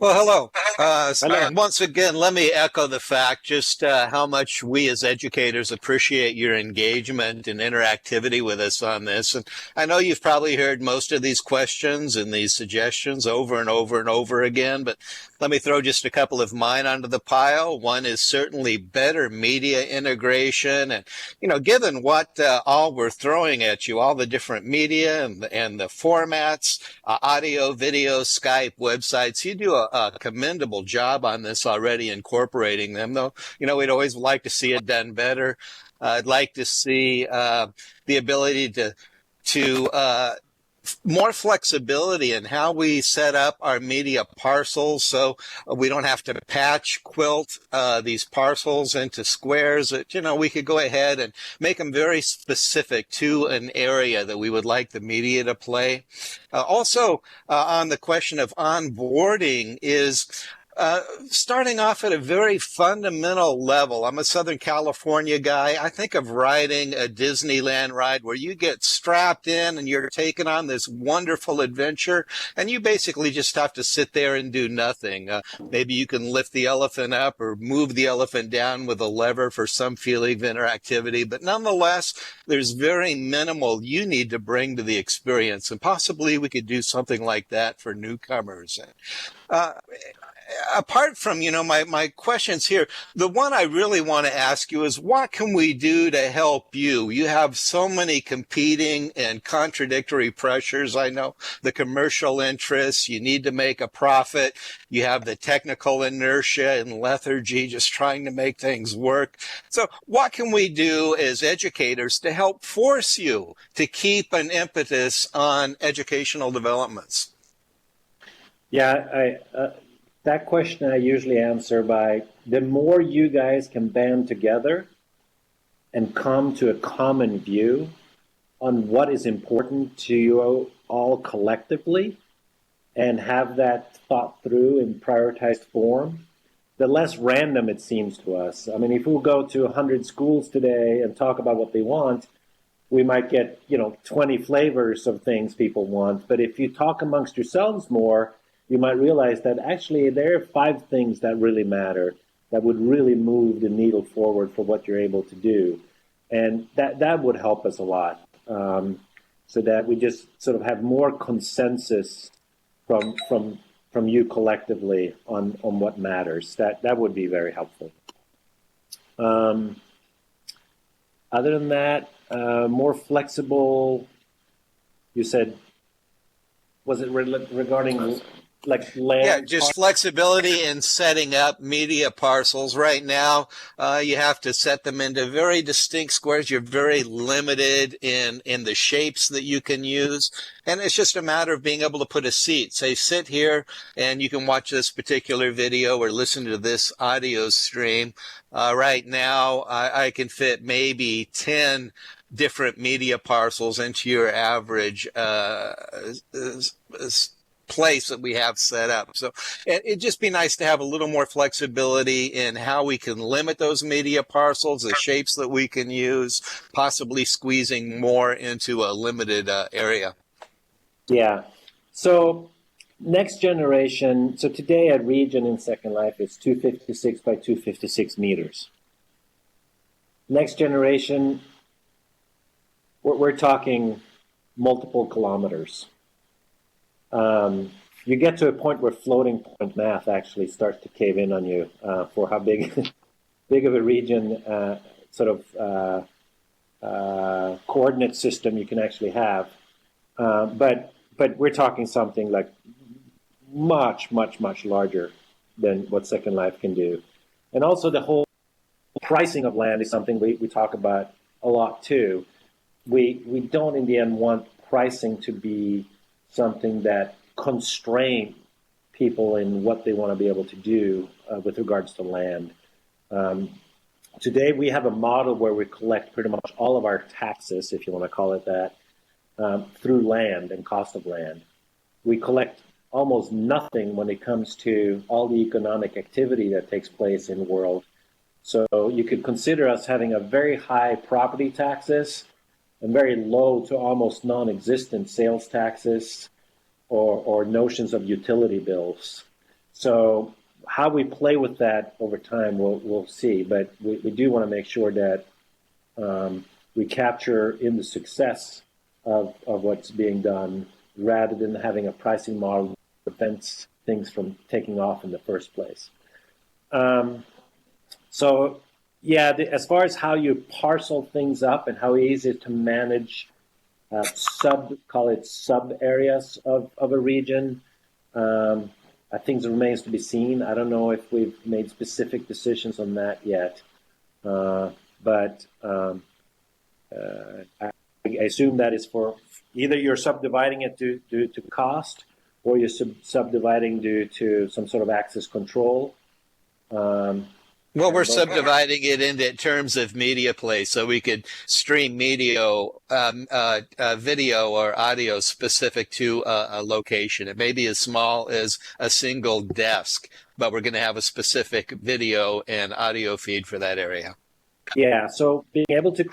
Speaker 10: Well, hello.
Speaker 1: Hello.
Speaker 10: And once again, let me echo the fact just how much we as educators appreciate your engagement and interactivity with us on this. And I know you've probably heard most of these questions and these suggestions over and over and over again, but let me throw just a couple of mine onto the pile. One is certainly better media integration. And, given what all we're throwing at you, all the different media and the formats, audio, video, Skype, websites, you do a commendable job on this already, incorporating them. Though, we'd always like to see it done better. I'd like to see the ability to more flexibility in how we set up our media parcels, so we don't have to patch quilt these parcels into squares. That we could go ahead and make them very specific to an area that we would like the media to play. Also, on the question of onboarding is starting off at a very fundamental level. I'm a Southern California guy. I think of riding a Disneyland ride where you get strapped in and you're taken on this wonderful adventure, and you basically just have to sit there and do nothing. Maybe you can lift the elephant up or move the elephant down with a lever for some feeling of interactivity, but nonetheless, there's very minimal you need to bring to the experience, and possibly we could do something like that for newcomers. Apart from, my questions here, the one I really want to ask you is, what can we do to help you? You have so many competing and contradictory pressures. I know the commercial interests, you need to make a profit. You have the technical inertia and lethargy, just trying to make things work. So what can we do as educators to help force you to keep an impetus on educational developments?
Speaker 1: Yeah, that question I usually answer by, the more you guys can band together and come to a common view on what is important to you all collectively and have that thought through in prioritized form, the less random it seems to us. I mean, if we go to 100 schools today and talk about what they want, we might get, 20 flavors of things people want. But if you talk amongst yourselves more, you might realize that actually there are 5 things that really matter, that would really move the needle forward for what you're able to do. And that would help us a lot, so that we just sort of have more consensus from you collectively on what matters. That would be very helpful. Other than that, more flexible, you said, was it regarding like land?
Speaker 10: Yeah, just flexibility in setting up media parcels. Right now, you have to set them into very distinct squares. You're very limited in the shapes that you can use. And it's just a matter of being able to put a seat. Say, sit here and you can watch this particular video or listen to this audio stream. Right now, I can fit maybe 10 different media parcels into your average place that we have set up. So it'd just be nice to have a little more flexibility in how we can limit those media parcels, the shapes that we can use, possibly squeezing more into a limited area.
Speaker 1: Yeah. So next generation, so today a region in Second Life is 256 by 256 meters. Next generation, we're talking multiple kilometers. You get to a point where floating point math actually starts to cave in on you for how big of a region coordinate system you can actually have. But we're talking something like much larger than what Second Life can do. And also the whole pricing of land is something we talk about a lot too. We don't in the end want pricing to be something that constrain people in what they want to be able to do with regards to land. Today we have a model where we collect pretty much all of our taxes, if you want to call it that, through land and cost of land. We collect almost nothing when it comes to all the economic activity that takes place in the world. So you could consider us having a very high property taxes and very low to almost non-existent sales taxes or notions of utility bills. So how we play with that over time, we'll see. But we do want to make sure that we capture in the success of what's being done rather than having a pricing model that prevents things from taking off in the first place. So yeah, as far as how you parcel things up and how easy it is to manage sub areas of a region, I think it remains to be seen. I don't know if we've made specific decisions on that yet, but I assume that is for either you're subdividing it due to cost, or you're subdividing due to some sort of access control.
Speaker 10: Well, we're subdividing it into terms of media play, so we could stream video or audio specific to a location. It may be as small as a single desk, but we're going to have a specific video and audio feed for that area.
Speaker 1: Yeah, so being able to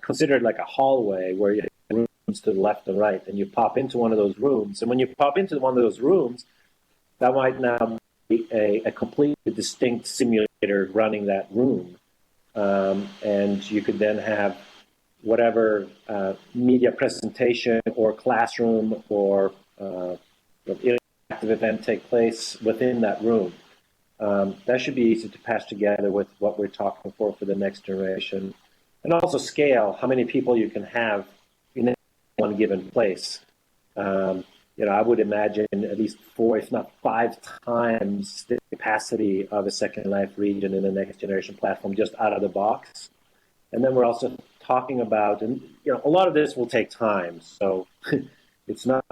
Speaker 1: consider it like a hallway where you have rooms to the left and right, and you pop into one of those rooms. And when you pop into one of those rooms, that might now be a completely distinct simulator running that room. And you could then have whatever media presentation or classroom or interactive event take place within that room. That should be easy to patch together with what we're talking for the next generation. And also scale, how many people you can have in one given place. I would imagine at least 4, if not 5 times the capacity of a Second Life region in the next generation platform just out of the box. And then we're also talking about, and a lot of this will take time, so it's not,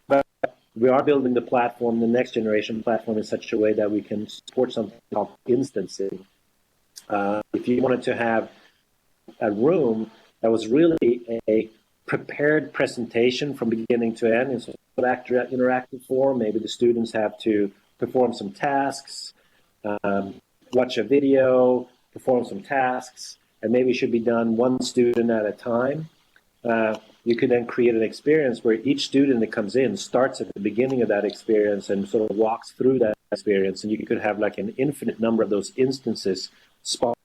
Speaker 1: but we are building the platform, the next generation platform, in such a way that we can support something called instancing. If you wanted to have a room that was really a prepared presentation from beginning to end in sort of interactive form, maybe the students have to perform some tasks, watch a video, perform some tasks, and maybe it should be done one student at a time. You could then create an experience where each student that comes in starts at the beginning of that experience and sort of walks through that experience, and you could have like an infinite number of those instances spawned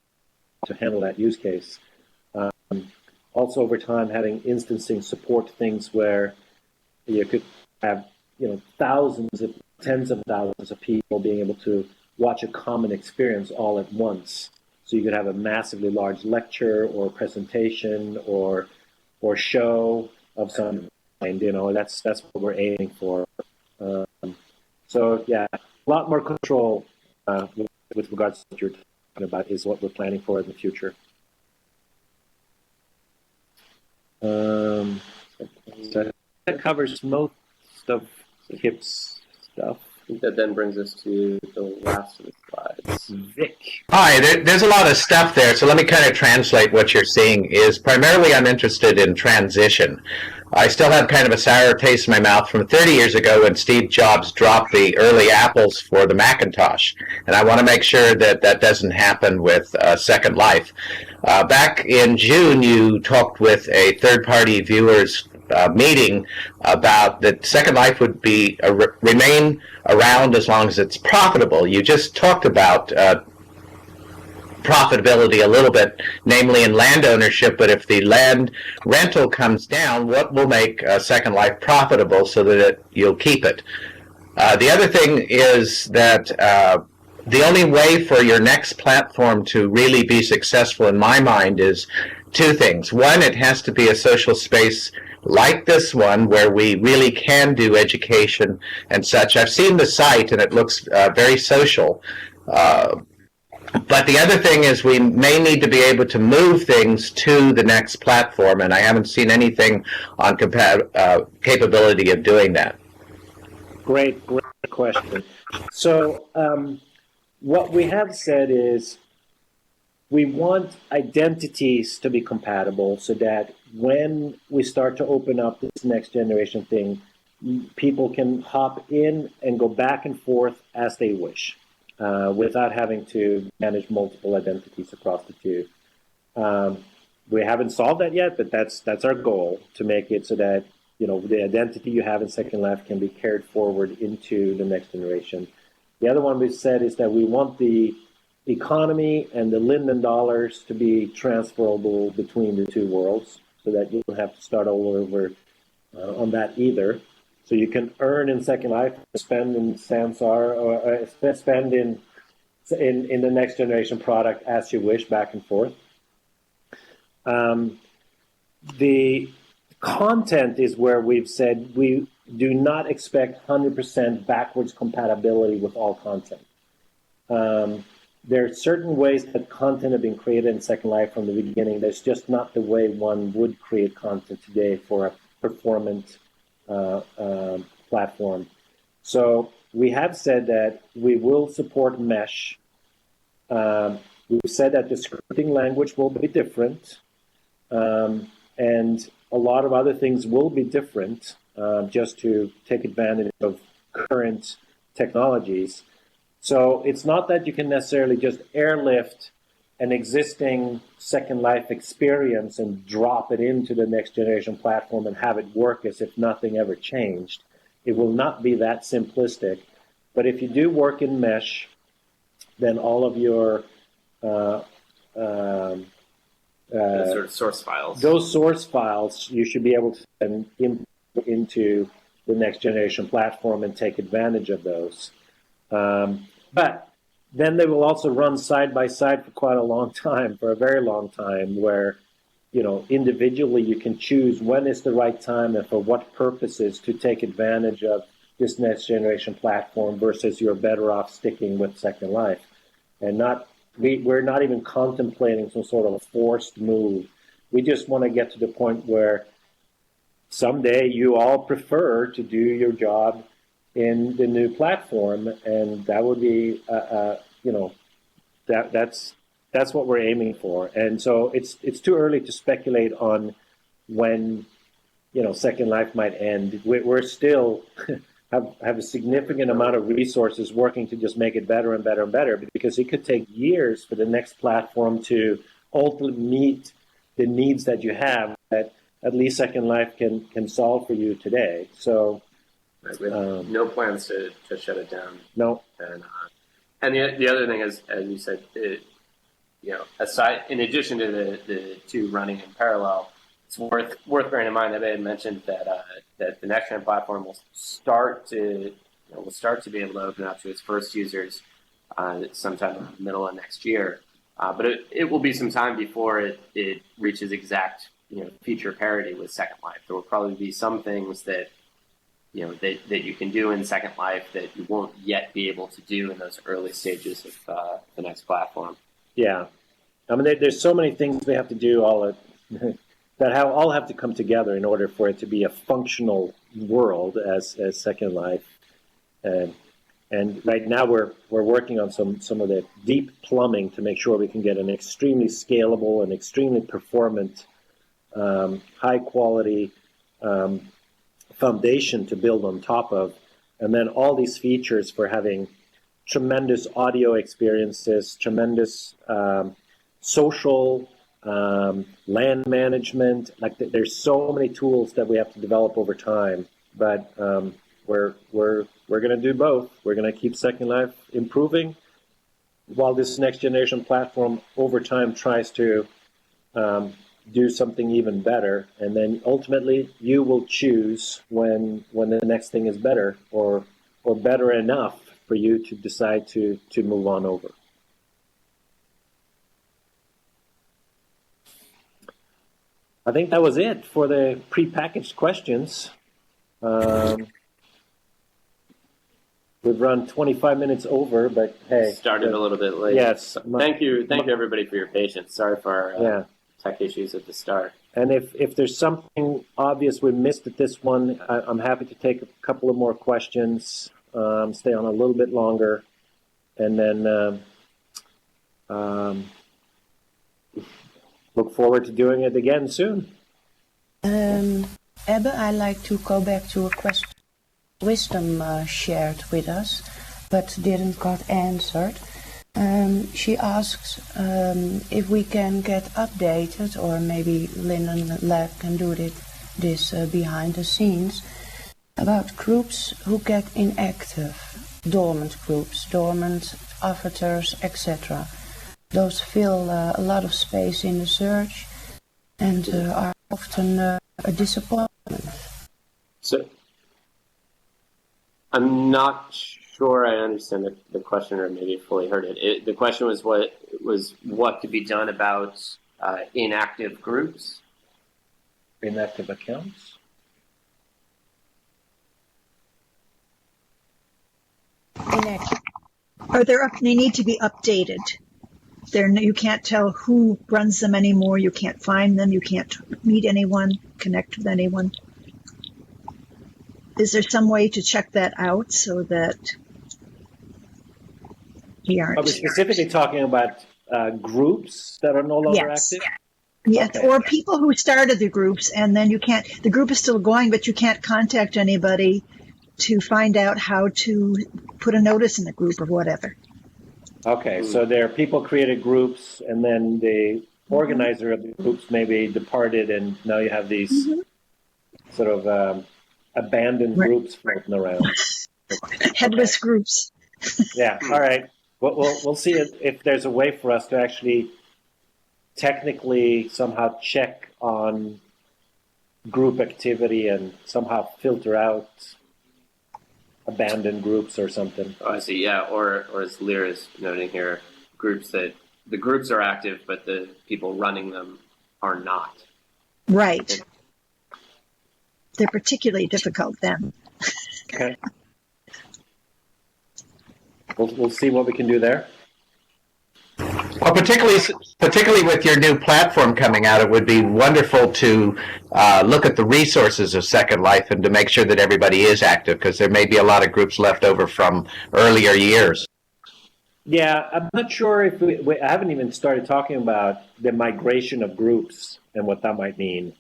Speaker 1: to handle that use case. Also, over time, having instancing support things where you could have thousands, of tens of thousands of people being able to watch a common experience all at once. So you could have a massively large lecture or presentation or show of some kind. That's what we're aiming for. So yeah, a lot more control with regards to what you're talking about is what we're planning for in the future. That covers most of Kip's stuff.
Speaker 3: I think that then brings us to the last of the slides.
Speaker 1: Vic.
Speaker 9: Hi, there's a lot of stuff there, so let me kind of translate what you're seeing. Is primarily I'm interested in transition. I still have kind of a sour taste in my mouth from 30 years ago when Steve Jobs dropped the early apples for the Macintosh, and I want to make sure that that doesn't happen with Second Life. Back in June, you talked with a third-party viewers meeting about that Second Life would be remain around as long as it's profitable. You just talked about profitability a little bit, namely in land ownership, but if the land rental comes down, what will make Second Life profitable so that you'll keep it? The other thing is that the only way for your next platform to really be successful in my mind is 2 things. One, it has to be a social space like this one where we really can do education and such. I've seen the site and it looks very social. But the other thing is we may need to be able to move things to the next platform, and I haven't seen anything on capability of doing that.
Speaker 1: Great question. So what we have said is we want identities to be compatible so that when we start to open up this next generation thing, people can hop in and go back and forth as they wish without having to manage multiple identities across the two. We haven't solved that yet, but that's our goal, to make it so that the identity you have in Second Life can be carried forward into the next generation. The other one we've said is that we want the economy and the Linden dollars to be transferable between the two worlds, so that you don't have to start all over on that either. So you can earn in Second Life, spend in Samsar, or spend in the next generation product as you wish, back and forth. The Content is where we've said we do not expect 100% backwards compatibility with all content. There are certain ways that content have been created in Second Life from the beginning. That's just not the way one would create content today for a performant platform. So we have said that we will support mesh. We've said that the scripting language will be different, and a lot of other things will be different, just to take advantage of current technologies. So it's not that you can necessarily just airlift an existing Second Life experience and drop it into the next generation platform and have it work as if nothing ever changed. It will not be that simplistic. But if you do work in mesh, then all of your
Speaker 3: sort of source files.
Speaker 1: Those source files you should be able to then import into the next generation platform and take advantage of those. But then they will also run side by side for quite a long time, for a very long time, where, you know, individually you can choose when is the right time and for what purposes to take advantage of this next generation platform versus you're better off sticking with Second Life. And we're not even contemplating some sort of a forced move. We just want to get to the point where someday you all prefer to do your job in the new platform, and that would be, that's what we're aiming for. And so it's too early to speculate on when, you know, Second Life might end. We're still have a significant amount of resources working to just make it better and better and better, because it could take years for the next platform to ultimately meet the needs that you have that at least Second Life can solve for you today. So.
Speaker 3: We have no plans to shut it down.
Speaker 1: No.
Speaker 3: And the other thing is, as you said, aside, in addition to the two running in parallel, it's worth bearing in mind that I had mentioned that the next gen platform will start to be able to open up to its first users sometime in the middle of next year. But it will be some time before it reaches exact feature parity with Second Life. There will probably be some things that you can do in Second Life that you won't yet be able to do in those early stages of the next platform.
Speaker 1: Yeah, I mean, there's so many things we have to do that all have to come together in order for it to be a functional world as Second Life. And right now we're working on some of the deep plumbing to make sure we can get an extremely scalable and extremely performant, high quality foundation to build on top of, and then all these features for having tremendous audio experiences, tremendous social land management. Like there's so many tools that we have to develop over time, but we're going to do both. We're going to keep Second Life improving while this next generation platform over time tries to do something even better, and then ultimately you will choose when the next thing is better or better enough for you to decide to move on over. I think that was it for the prepackaged questions. We've run 25 minutes over, but hey,
Speaker 3: started a little bit late.
Speaker 1: Yes,
Speaker 3: thank you everybody for your patience. Sorry for our tech issues at the start.
Speaker 1: And if there's something obvious we missed at this one, I'm happy to take a couple of more questions, stay on a little bit longer, and then look forward to doing it again soon.
Speaker 7: Ebbe, I'd like to go back to a question Wisdom shared with us, but didn't got answered. She asks if we can get updated, or maybe Linden Lab can do this behind the scenes, about groups who get inactive, dormant groups, dormant avatars, etc. Those fill a lot of space in the search and are often a disappointment.
Speaker 3: So, I'm not sure I understand the question, or maybe fully heard it. The question was what could be done about inactive groups?
Speaker 1: inactive accounts.
Speaker 7: Inactive.
Speaker 6: They need to be updated. You can't tell who runs them anymore. You can't find them. You can't meet anyone, connect with anyone. Is there some way to check that out so that we aren't?
Speaker 1: Are we specifically talking about groups that are no longer
Speaker 6: Yes.
Speaker 1: active?
Speaker 6: Yes,
Speaker 1: Okay.
Speaker 6: or people who started the groups and then the group is still going, but you can't contact anybody to find out how to put a notice in the group or whatever.
Speaker 1: Okay, so there are people created groups, and then the organizer of the groups maybe departed, and now you have these sort of abandoned groups floating around.
Speaker 6: Headless groups.
Speaker 1: Yeah, all right. We'll see if there's a way for us to actually technically somehow check on group activity and somehow filter out abandoned groups or something.
Speaker 3: Oh, I see. Yeah, or as Lear is noting here, the groups are active, but the people running them are not.
Speaker 6: Right. They're particularly difficult then.
Speaker 1: Okay. We'll see what we can do there.
Speaker 9: Well, particularly with your new platform coming out, it would be wonderful to look at the resources of Second Life and to make sure that everybody is active, because there may be a lot of groups left over from earlier years.
Speaker 1: Yeah, I'm not sure if I haven't even started talking about the migration of groups and what that might mean.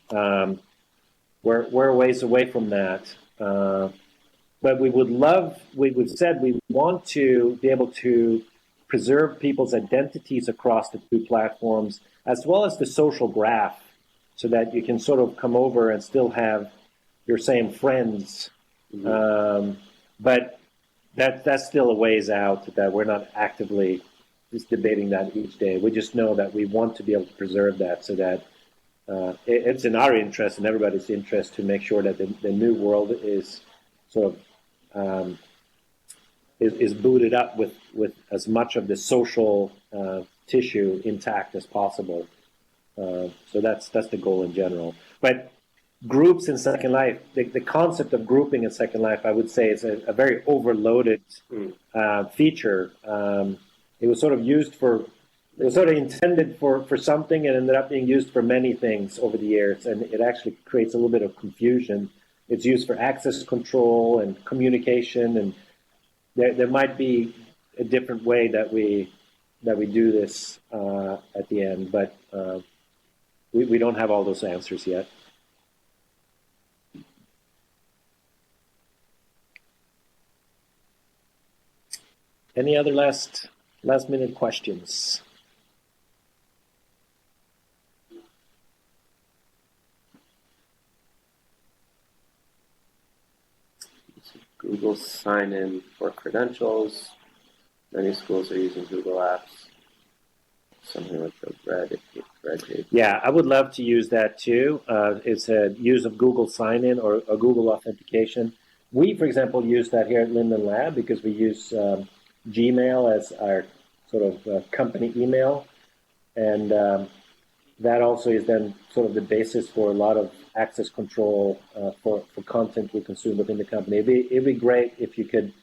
Speaker 1: We're a ways away from that. But we've said we want to be able to preserve people's identities across the two platforms, as well as the social graph, so that you can sort of come over and still have your same friends. But that's still a ways out, that we're not actively just debating that each day. We just know that we want to be able to preserve that, so that it's in our interest and everybody's interest to make sure that the new world is sort of is booted up with as much of the social tissue intact as possible. So that's the goal in general. But groups in Second Life, the concept of grouping in Second Life, I would say, is a very overloaded feature. It was sort of intended for something and ended up being used for many things over the years, and it actually creates a little bit of confusion. It's used for access control and communication, and there might be a different way that we do this at the end, but we don't have all those answers yet. Any other last minute questions?
Speaker 3: Google sign in for credentials. Many schools are using Google Apps. Something like the red.
Speaker 1: Yeah, I would love to use that too. It's a use of Google sign in or Google authentication. We, for example, use that here at Linden Lab because we use Gmail as our sort of company email. And that also is then sort of the basis for a lot of access control for content we consume within the company. It'd be great if you could,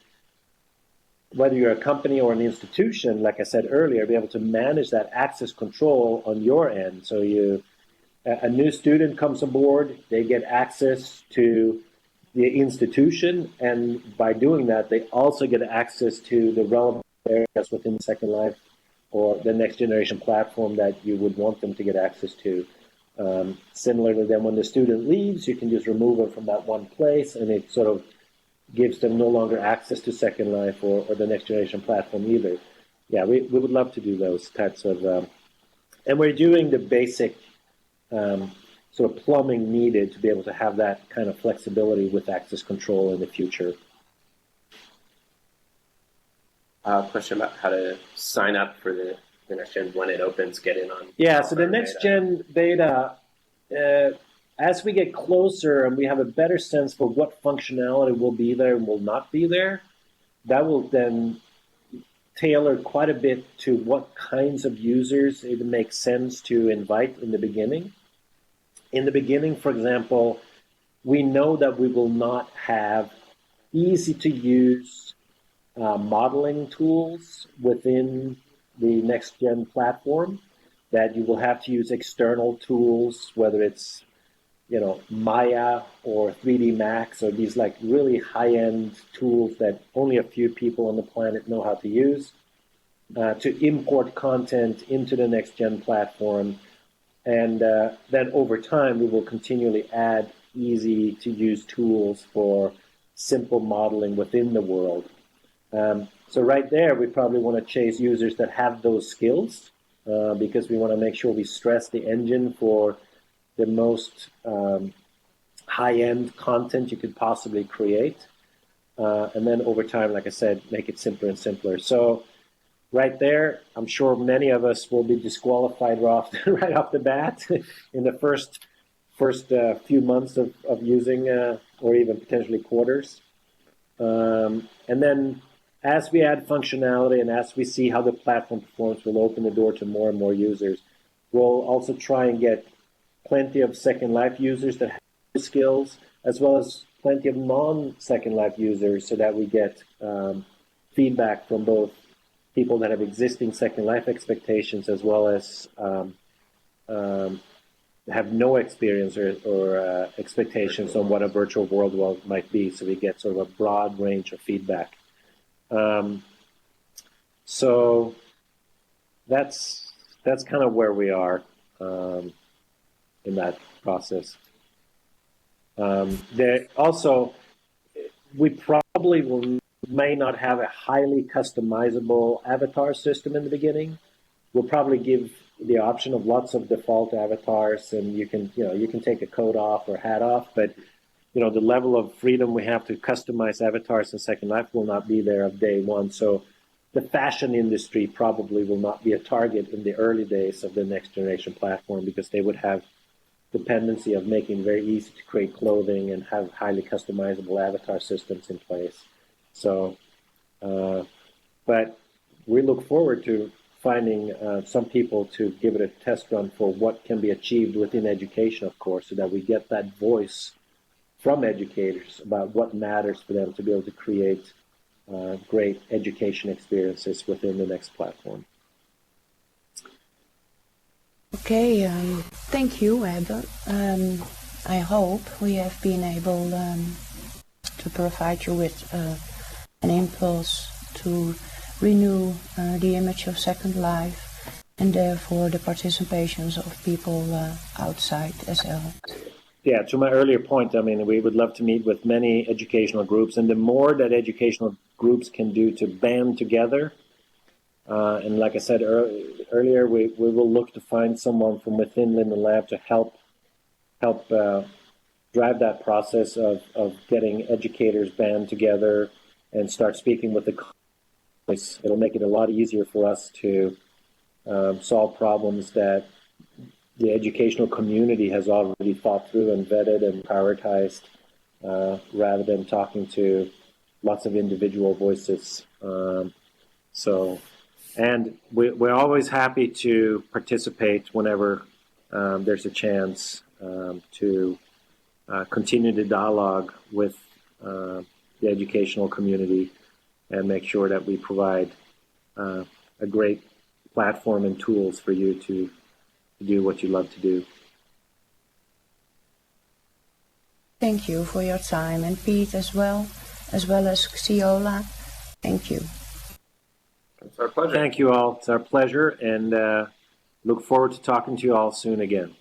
Speaker 1: whether you're a company or an institution, like I said earlier, be able to manage that access control on your end. So a new student comes aboard, they get access to the institution, and by doing that, they also get access to the relevant areas within Second Life or the next generation platform that you would want them to get access to. Similarly, then when the student leaves, you can just remove them from that one place, and it sort of gives them no longer access to Second Life or the next generation platform either. Yeah, we would love to do those types of, and we're doing the basic sort of plumbing needed to be able to have that kind of flexibility with access control in the future.
Speaker 3: Question about how to sign up for the next gen when it opens, get in on.
Speaker 1: Yeah, so the next gen beta, as we get closer and we have a better sense for what functionality will be there and will not be there, that will then tailor quite a bit to what kinds of users it makes sense to invite in the beginning. in the beginning, for example, we know that we will not have easy to use modeling tools within the next gen platform, that you will have to use external tools, whether it's Maya or 3D Max or these like really high-end tools that only a few people on the planet know how to use, to import content into the next gen platform. And then over time, we will continually add easy to use tools for simple modeling within the world. So right there, we probably want to chase users that have those skills, because we want to make sure we stress the engine for the most high-end content you could possibly create. And then over time, like I said, make it simpler and simpler. So right there, I'm sure many of us will be disqualified right off the bat in the first few months of using, or even potentially quarters. And then as we add functionality and as we see how the platform performs, we'll open the door to more and more users. We'll also try and get plenty of Second Life users that have skills, as well as plenty of non-Second Life users, so that we get feedback from both people that have existing Second Life expectations, as well as have no experience or expectations on what a virtual world might be. So we get sort of a broad range of feedback. So that's kind of where we are in that process. We probably may not have a highly customizable avatar system in the beginning. We'll probably give the option of lots of default avatars, and you can take a coat off or hat off, but the level of freedom we have to customize avatars in Second Life will not be there of day one. So the fashion industry probably will not be a target in the early days of the next generation platform, because they would have dependency of making it very easy to create clothing and have highly customizable avatar systems in place. So, but we look forward to finding some people to give it a test run for what can be achieved within education, of course, so that we get that voice from educators about what matters for them to be able to create great education experiences within the next platform.
Speaker 7: Okay, thank you, Ebbe. I hope we have been able to provide you with an impulse to renew the image of Second Life, and therefore the participations of people outside as well.
Speaker 1: Yeah, to my earlier point, I mean, we would love to meet with many educational groups, and the more that educational groups can do to band together, and like I said earlier, we will look to find someone from within Linden Lab to help drive that process of getting educators band together and start speaking with the voice. It'll make it a lot easier for us to solve problems that the educational community has already thought through and vetted and prioritized, rather than talking to lots of individual voices. And we're always happy to participate whenever there's a chance to continue the dialogue with the educational community and make sure that we provide a great platform and tools for you to do what you love to do.
Speaker 7: Thank you for your time, and Pete as well as Xiola. Thank you.
Speaker 3: It's our pleasure.
Speaker 1: Thank you all. It's our pleasure, and look forward to talking to you all soon again.